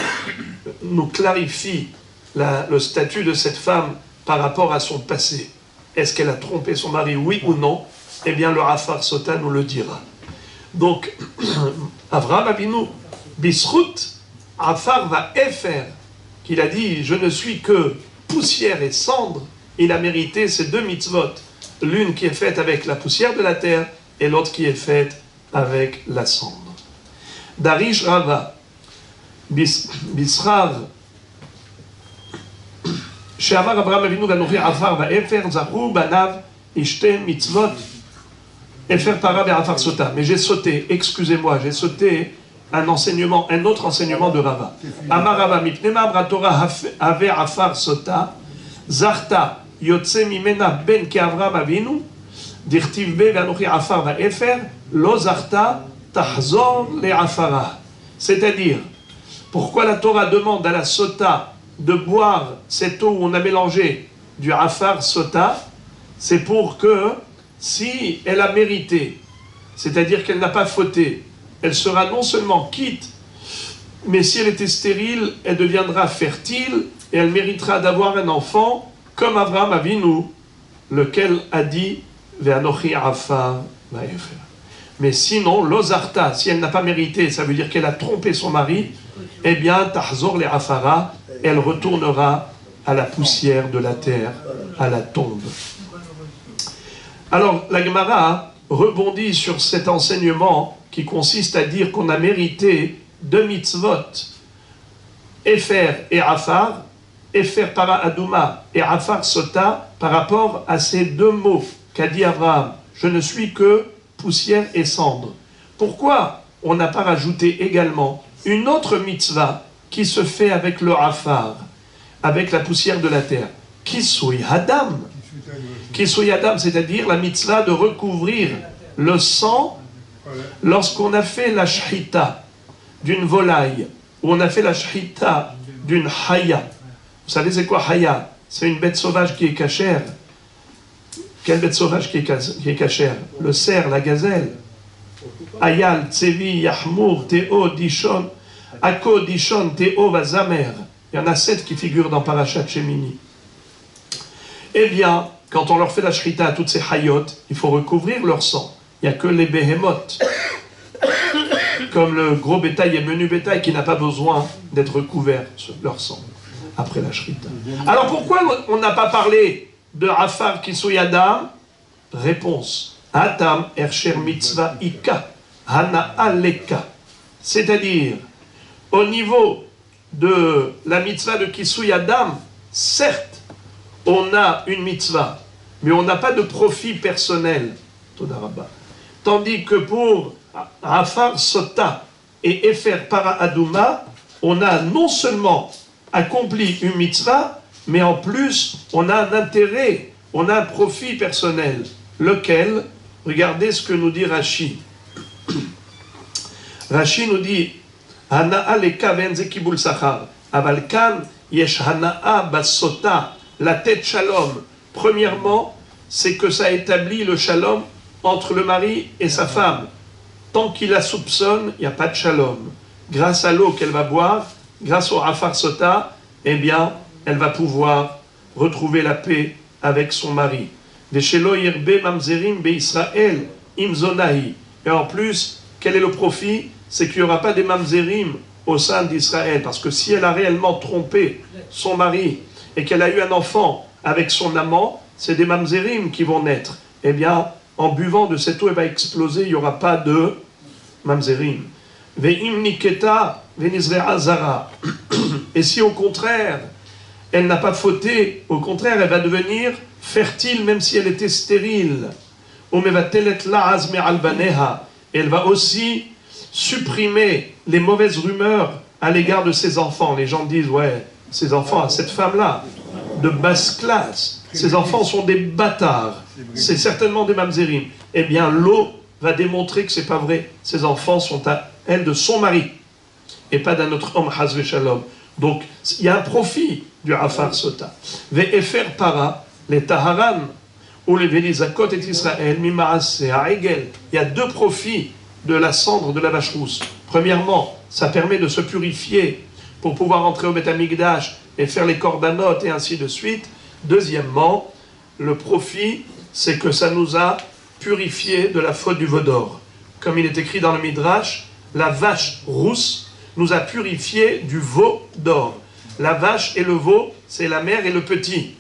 nous clarifie le statut de cette femme par rapport à son passé. Est-ce qu'elle a trompé son mari, oui ou non? Eh bien, le Afar Sota nous le dira. Donc, Avraham Avinu, Bisrout, Afar va Efer, qu'il a dit, je ne suis que poussière et cendre, il a mérité ces deux mitzvot, l'une qui est faite avec la poussière de la terre et l'autre qui est faite avec la cendre. Darish Rava, Bisrar, She'amar Abraham Avinu v'anochi afar va'efer zachu banav ishte mitzvot efer para ve'afar sota. Mais j'ai sauté, excusez-moi, j'ai sauté un autre enseignement de Rava. Amar Rava mipnema bratora ave afar sota zarta yotze mimena ben ke Avraham Avinu dirtiv be v'anochi afar va'efer lo zarta tahzor le'afara. C'est-à-dire, pourquoi la Torah demande à la sota de boire cette eau où on a mélangé du afar sota? C'est pour que, si elle a mérité, c'est-à-dire qu'elle n'a pas fauté, elle sera non seulement quitte, mais si elle était stérile, elle deviendra fertile et elle méritera d'avoir un enfant comme Avraham Avinu, lequel a dit Ve'anochi afar va'efer. Mais sinon, l'ozarta, si elle n'a pas mérité, ça veut dire qu'elle a trompé son mari, eh bien, tahzor le afara, elle retournera à la poussière de la terre, à la tombe. Alors, la Gemara rebondit sur cet enseignement qui consiste à dire qu'on a mérité deux mitzvot, Efer et Afar, Efer para Aduma et Afar Sota, par rapport à ces deux mots qu'a dit Abraham. Je ne suis que poussière et cendre. Pourquoi on n'a pas rajouté également une autre mitzvah qui se fait avec le Afar, avec la poussière de la terre? Kisui Hadam. Kisui Hadam, c'est-à-dire la mitzvah de recouvrir le sang lorsqu'on a fait la shchita d'une volaille, ou on a fait la shchita d'une haya. Vous savez c'est quoi haya? C'est une bête sauvage qui est cachère. Quelle bête sauvage qui est cachère? Le cerf, la gazelle. Ayal, Tsevi, Yahmour, Théo, Dishon, Ako, Dishon, Théo, Vazamer. Il y en a 7 qui figurent dans Parashat Shemini. Eh bien, quand on leur fait la shrita à toutes ces hayot, il faut recouvrir leur sang. Il n'y a que les behemoths, comme le gros bétail et menu bétail, qui n'a pas besoin d'être recouvert leur sang après la shrita. Alors pourquoi on n'a pas parlé de Afar Kisui Adam? Réponse. Adam Ersher Mitzvah Ika Hana Aleka. C'est-à-dire, au niveau de la mitzvah de Kisui Adam, certes, on a une mitzvah, mais on n'a pas de profit personnel. Tandis que pour Afar Sota et Efer Para Aduma, on a non seulement accompli une mitzvah, mais en plus, on a un intérêt, on a un profit personnel. Lequel? Regardez ce que nous dit Rashi. Rashi nous dit Hana'a leka ve'enze kibul sachar. Aval kan yesh hana'a basota. La tête shalom. Premièrement, c'est que ça établit le shalom entre le mari et sa femme. Tant qu'il la soupçonne, il n'y a pas de shalom. Grâce à l'eau qu'elle va boire, grâce au afar sota, eh bien, elle va pouvoir retrouver la paix avec son mari. Veshelo yirbe mamzerim beIsraël imzonahi. Et en plus, quel est le profit? C'est qu'il n'y aura pas des mamzerim au sein d'Israël. Parce que si elle a réellement trompé son mari et qu'elle a eu un enfant avec son amant, c'est des mamzerim qui vont naître. Eh bien, en buvant de cette eau, elle va exploser, il n'y aura pas de mamzerim. Ve'im niketa ve'nizre'a zara. Et si au contraire, elle n'a pas fauté, au contraire, elle va devenir fertile même si elle était stérile. Et elle va aussi supprimer les mauvaises rumeurs à l'égard de ses enfants. Les gens disent, ouais, ces enfants, cette femme-là, de basse classe, ces enfants sont des bâtards. C'est certainement des mamzerim. Eh bien, l'eau va démontrer que c'est pas vrai. Ces enfants sont à elle de son mari et pas d'un autre homme, Hazve Shalom. Donc, il y a un profit du Afar Sota. Ve'efer para, les Taharan, ou les Velizakot et Israël, Mimaase, Ha'egel. Il y a deux profits de la cendre de la vache rousse. Premièrement, ça permet de se purifier pour pouvoir entrer au Beth Amikdash et faire les korbanot et ainsi de suite. Deuxièmement, le profit, c'est que ça nous a purifié de la faute du veau d'or. Comme il est écrit dans le Midrash, la vache rousse nous a purifié du veau d'or. La vache et le veau, c'est la mère et le petit.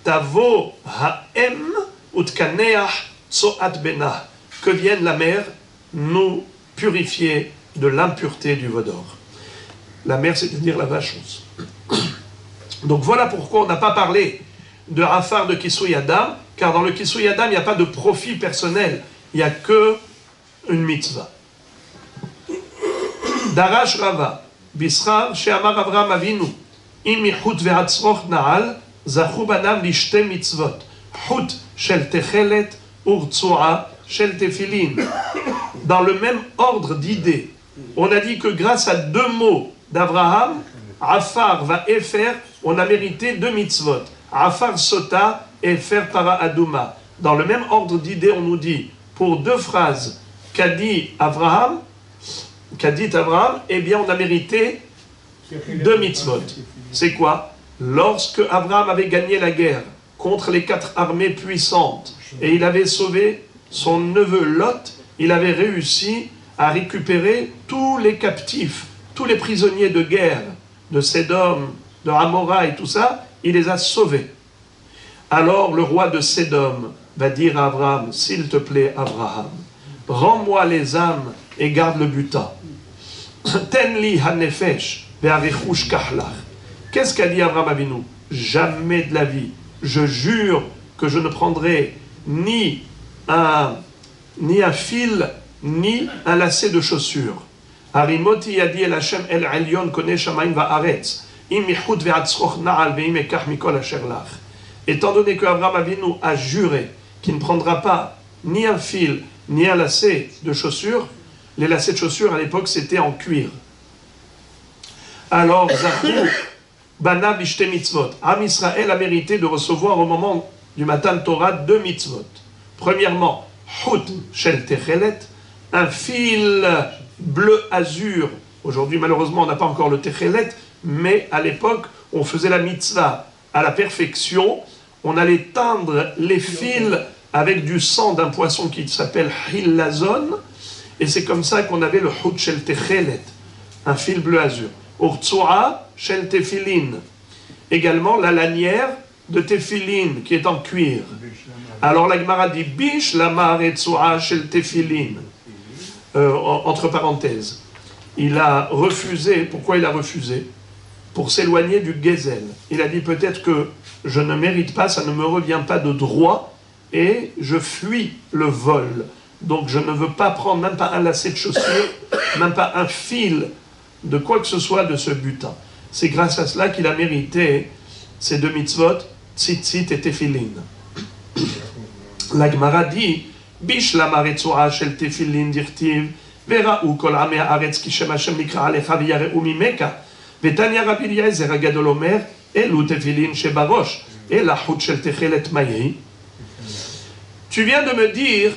Tavo ha'em utkaneach so'at benah. Que vienne la mère nous purifier de l'impureté du veau d'or. La mère, c'est-à-dire la vache rousse. Donc voilà pourquoi on n'a pas parlé de Afar de Kisui Adam, car dans le Kisui Adam, il n'y a pas de profit personnel, il n'y a que une mitzvah. Darash Rava, Bisrar, Sheamar Avraham Avinu, Im Yichut ve'atzroch Na'al, Zachu banam lishte mitzvot, Chut shel techelet, Urtsua shel tefilin. Dans le même ordre d'idées, on a dit que grâce à deux mots d'Abraham, Afar va Efer, on a mérité deux mitzvot. Afar Sota, Efer Para Aduma. Dans le même ordre d'idées, on nous dit, pour deux phrases qu'a dit Abraham, eh bien on a mérité deux mitzvot. C'est quoi? Lorsque Abraham avait gagné la guerre contre les 4 armées puissantes et il avait sauvé son neveu Lot, il avait réussi à récupérer tous les captifs, tous les prisonniers de guerre de Sédom, de Amora et tout ça, il les a sauvés. Alors le roi de Sédom va dire à Abraham, s'il te plaît Abraham, rends-moi les âmes et garde le butin. Tenli hanefesh ve'arichush kahlach. Qu'est-ce qu'a dit Abraham Avinu? Jamais de la vie, je jure que je ne prendrai ni un fil, ni un lacet de chaussure. Harimoti yadi el Hashem el Elyon kone shamayim va'aretz. Im yichut ve'atzroch na'al ve'im ekach mikol asher lach. Étant donné que Abraham Avinu a juré qu'il ne prendra pas ni un fil, ni un lacet de chaussure, les lacets de chaussure à l'époque c'était en cuir. Alors, Zachu Bana bishte mitzvot. Am Israël a mérité de recevoir au moment du Matan Torah 2 mitzvot. Premièrement, Chut shel techelet, un fil bleu azur. Aujourd'hui, malheureusement, on n'a pas encore le techelet, mais à l'époque, on faisait la mitzvah à la perfection. On allait teindre les fils avec du sang d'un poisson qui s'appelle Hillazon, et c'est comme ça qu'on avait le Chut shel techelet, un fil bleu azur. Urtsua shel tefilin, également la lanière de tefilin qui est en cuir. Alors la Gemara dit bish lamar etzua shel tefilin, entre parenthèses. Il a refusé. Pourquoi il a refusé? Pour s'éloigner du gezel. Il a dit peut-être que je ne mérite pas, ça ne me revient pas de droit et je fuis le vol. Donc je ne veux pas prendre même pas un lacet de chaussure, même pas un fil de quoi que ce soit de ce butin. C'est grâce à cela qu'il a mérité ces 2 mitzvot, tzitzit et tefillin. La Gemara dit, bish la maretzua shel tefillin dirtiv, vera'u kol amei haaretz ki shem Hashem nikra alecha v'yare'u mimeka, v'tanya Rabbi Eliezer hagadol omer, elu tefillin shebarosh, et la chut shel techelet mayi. Tu viens de me dire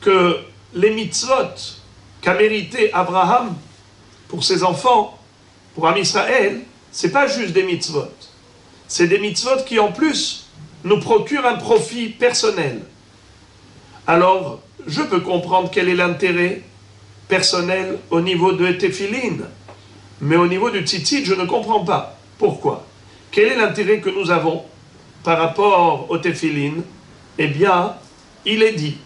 que les mitzvot qu'a mérité Abraham pour ses enfants, pour Am Israël, c'est pas juste des mitzvot. C'est des mitzvot qui, en plus, nous procurent un profit personnel. Alors, je peux comprendre quel est l'intérêt personnel au niveau de tefillin, mais au niveau du tzitzit, je ne comprends pas. Pourquoi? Quel est l'intérêt que nous avons par rapport au tefillin? Eh bien, il est dit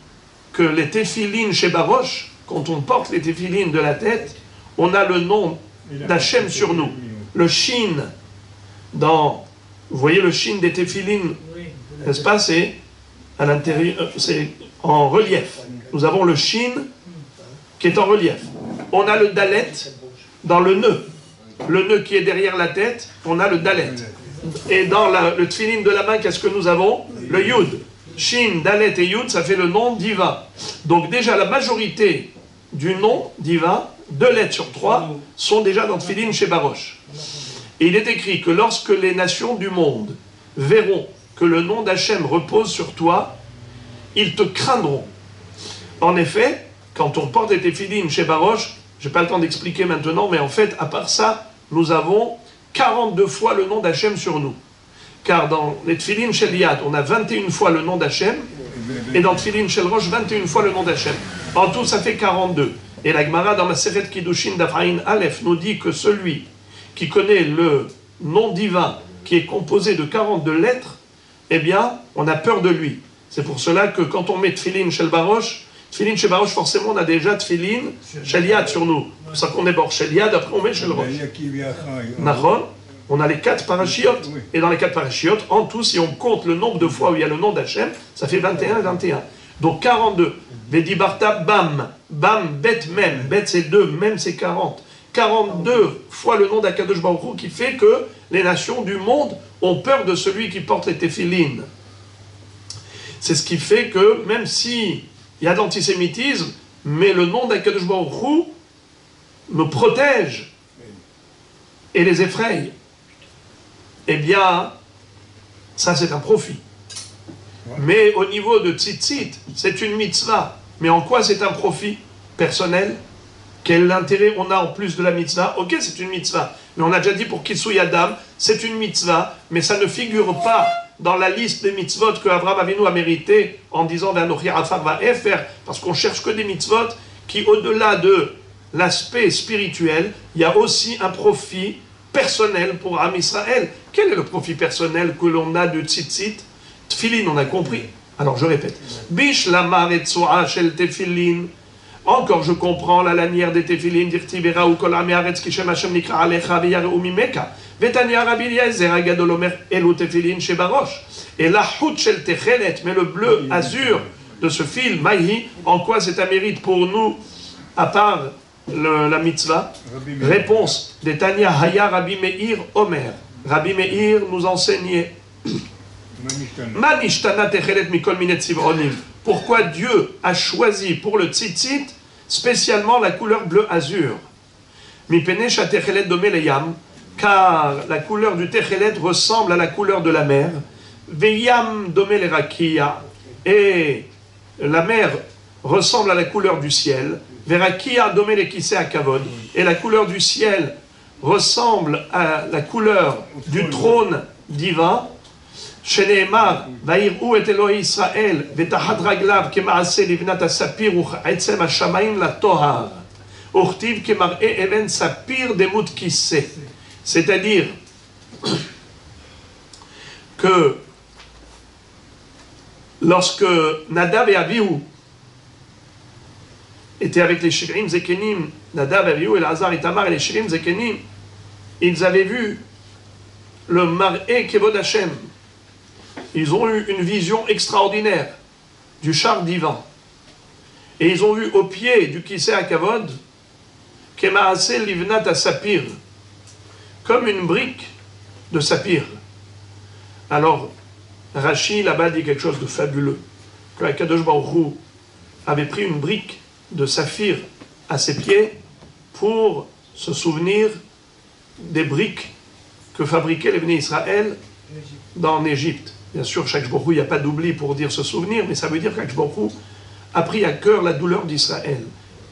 que les tefillin chez Baroche, quand on porte les tefillin de la tête, on a le nom d'Hachem sur nous. Le shin, vous voyez le shin des tefillin, n'est-ce pas? C'est à l'intérieur, c'est en relief. Nous avons le shin qui est en relief. On a le dalet dans le nœud qui est derrière la tête, on a le dalet. Et dans le tefillin de la main, qu'est-ce que nous avons? Le yud. Shin, dalet et yud, ça fait le nom divin. Donc déjà la majorité du nom divin, 2 lettres sur 3, sont déjà dans Tfilin chez Baroche. Et il est écrit que lorsque les nations du monde verront que le nom d'Hachem repose sur toi, ils te craindront. En effet, quand on porte les Tfilin chez Baroche, je n'ai pas le temps d'expliquer maintenant, mais en fait, à part ça, nous avons 42 fois le nom d'Hachem sur nous. Car dans les Tfilin chez Liad, on a 21 fois le nom d'Hachem, et dans Tfilin chez Roche, 21 fois le nom d'Hachem. En tout, ça fait 42. Et la Gemara dans Maseret Kiddushin d'Afraïn Aleph nous dit que celui qui connaît le nom divin qui est composé de 42 lettres, eh bien, on a peur de lui. C'est pour cela que quand on met Tfilin Shel Baroche, Tfilin chez Baroche, forcément, on a déjà Tfilin Shel Yad sur nous. C'est pour ça qu'on est bord Shel Yad, après on met Shel Rosh. Nahon, on a les 4 parachiotes. Et dans les 4 parachiotes, en tout, si on compte le nombre de fois où il y a le nom d'Hachem, ça fait 21 et 21. Donc 42. Vedibarta Bam. Bam, Bet Mem. Bet c'est 2, Mem c'est 40. 42 fois le nom d'Akadosh Baruch Hu qui fait que les nations du monde ont peur de celui qui porte les téphilines. C'est ce qui fait que même si il y a de l'antisémitisme, mais le nom d'Akadosh Baruch Hu nous protège et les effraie. Eh bien, ça c'est un profit. Mais au niveau de tzitzit, c'est une mitzvah. Mais en quoi c'est un profit personnel? Quel intérêt on a en plus de la mitzvah? Ok, c'est une mitzvah. Mais on a déjà dit pour Kitsui Adam, c'est une mitzvah, mais ça ne figure pas dans la liste des mitzvot que Abraham Avinu a mérité en disant Vanochi Afar va faire, parce qu'on cherche que des mitzvot qui, au-delà de l'aspect spirituel, il y a aussi un profit personnel pour Am Israël. Quel est le profit personnel que l'on a de tzitzit? Tfilin, on a compris. Alors je répète. Bish lamar et tsoa shel tefilin. Encore je comprends la lanière des tefilin, dirti vera ou kol ami aretz kishem Hashem nikra alecha veyareu mimeka. Vetania Rabbi Eliezer agadol omer elu tefilin shebarosh. Et la hout shel techelet, mais le bleu azur de ce fil, maïhi, en quoi c'est un mérite pour nous, à part la mitzvah? Réponse des Tania Haya Rabbi Meir Omer. Rabbi Meir nous enseignait. Pourquoi Dieu a choisi pour le tzitzit spécialement la couleur bleu azur? Car la couleur du techelet ressemble à la couleur de la mer. Et la mer ressemble à la couleur du ciel. Et la couleur du ciel ressemble à la couleur du trône divin. שנאמר, ויראו את אלוהי ישראל ותחת רגליו כמעשה לבנת הספיר וכעצם השמיים לטוהר וכתיב כמראה אבן ספיר דמות כיסא. C'est-à-dire que lorsque Nadav et Abihu étaient avec les Shivrim Zekenim, Nadav, Abihu, Elazar et Tamar et les Shivrim Zekenim, ils avaient vu le mar'e kevod Hashem. Ils ont eu une vision extraordinaire du char divin. Et ils ont vu au pied du Kisei HaKavod, Kemaase Livnat HaSapir, comme une brique de saphir. Alors, Rashi là-bas dit quelque chose de fabuleux. Que Akadosh Baruch Hu avait pris une brique de saphir à ses pieds pour se souvenir des briques que fabriquaient les Bnei Israël en Égypte. Bien sûr, chaque Baruch Hu, il n'y a pas d'oubli pour dire se souvenir, mais ça veut dire qu'Akadosh Baruch Hu a pris à cœur la douleur d'Israël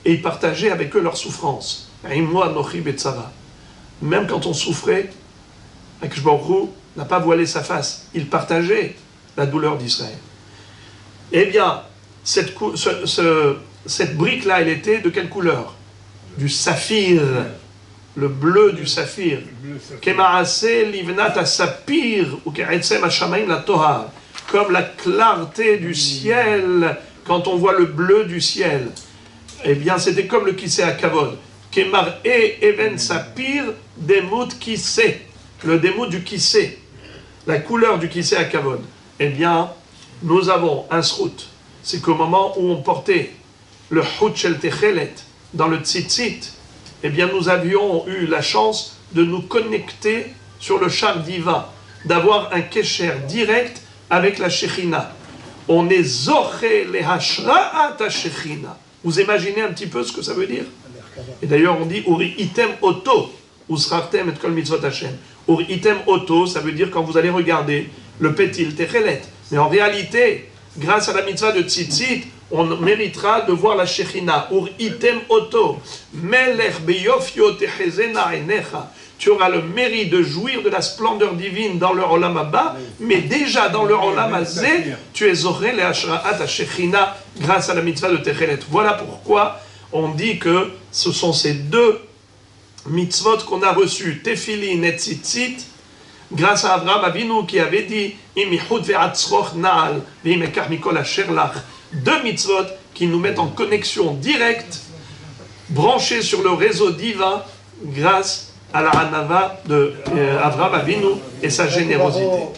et il partageait avec eux leur souffrance. Même quand on souffrait, Akadosh Baruch Hu n'a pas voilé sa face, il partageait la douleur d'Israël. Eh bien, cette brique-là, elle était de quelle couleur? Du saphir, le bleu du saphir. Comme la clarté du ciel, quand on voit le bleu du ciel. Eh bien, c'était comme le Kisei HaKavod. Kemar e even sapir demut Kisei. Le demut du Kisei. La couleur du Kisei HaKavod. Eh bien, nous avons un srout. C'est qu'au moment où on portait le hout shel techelet dans le tzitzit, eh bien, nous avions eu la chance de nous connecter sur le char divin, d'avoir un kesher direct avec la Shechina. On est zoché le hashra'at ha-Shechina. Vous imaginez un petit peu ce que ça veut dire? Et d'ailleurs, on dit Uri item oto, usrartem et kol mitzvot Hashem. Uri item oto, ça veut dire quand vous allez regarder le pétil techelet. Mais en réalité, grâce à la mitzvah de tzitzit, on méritera de voir la Shechina. Ur item oto, melech beyofio techezena enecha. Tu auras le mérite de jouir de la splendeur divine dans le Olam Haba, mais déjà dans le Olam Hazé, tu es zoré le Hashra'at ha-Shechina grâce à la mitzvah de Techelet. Voilà pourquoi on dit que ce sont ces deux mitzvot qu'on a reçus, Tefillin et Tzitzit, grâce à Abraham Avinu qui avait dit Imihud ve'atzroch na'al ve'imekach mikol asher lach. Deux mitzvot qui nous mettent en connexion directe, branchés sur le réseau divin, grâce à la Hanava de Avraham Avinu et sa générosité.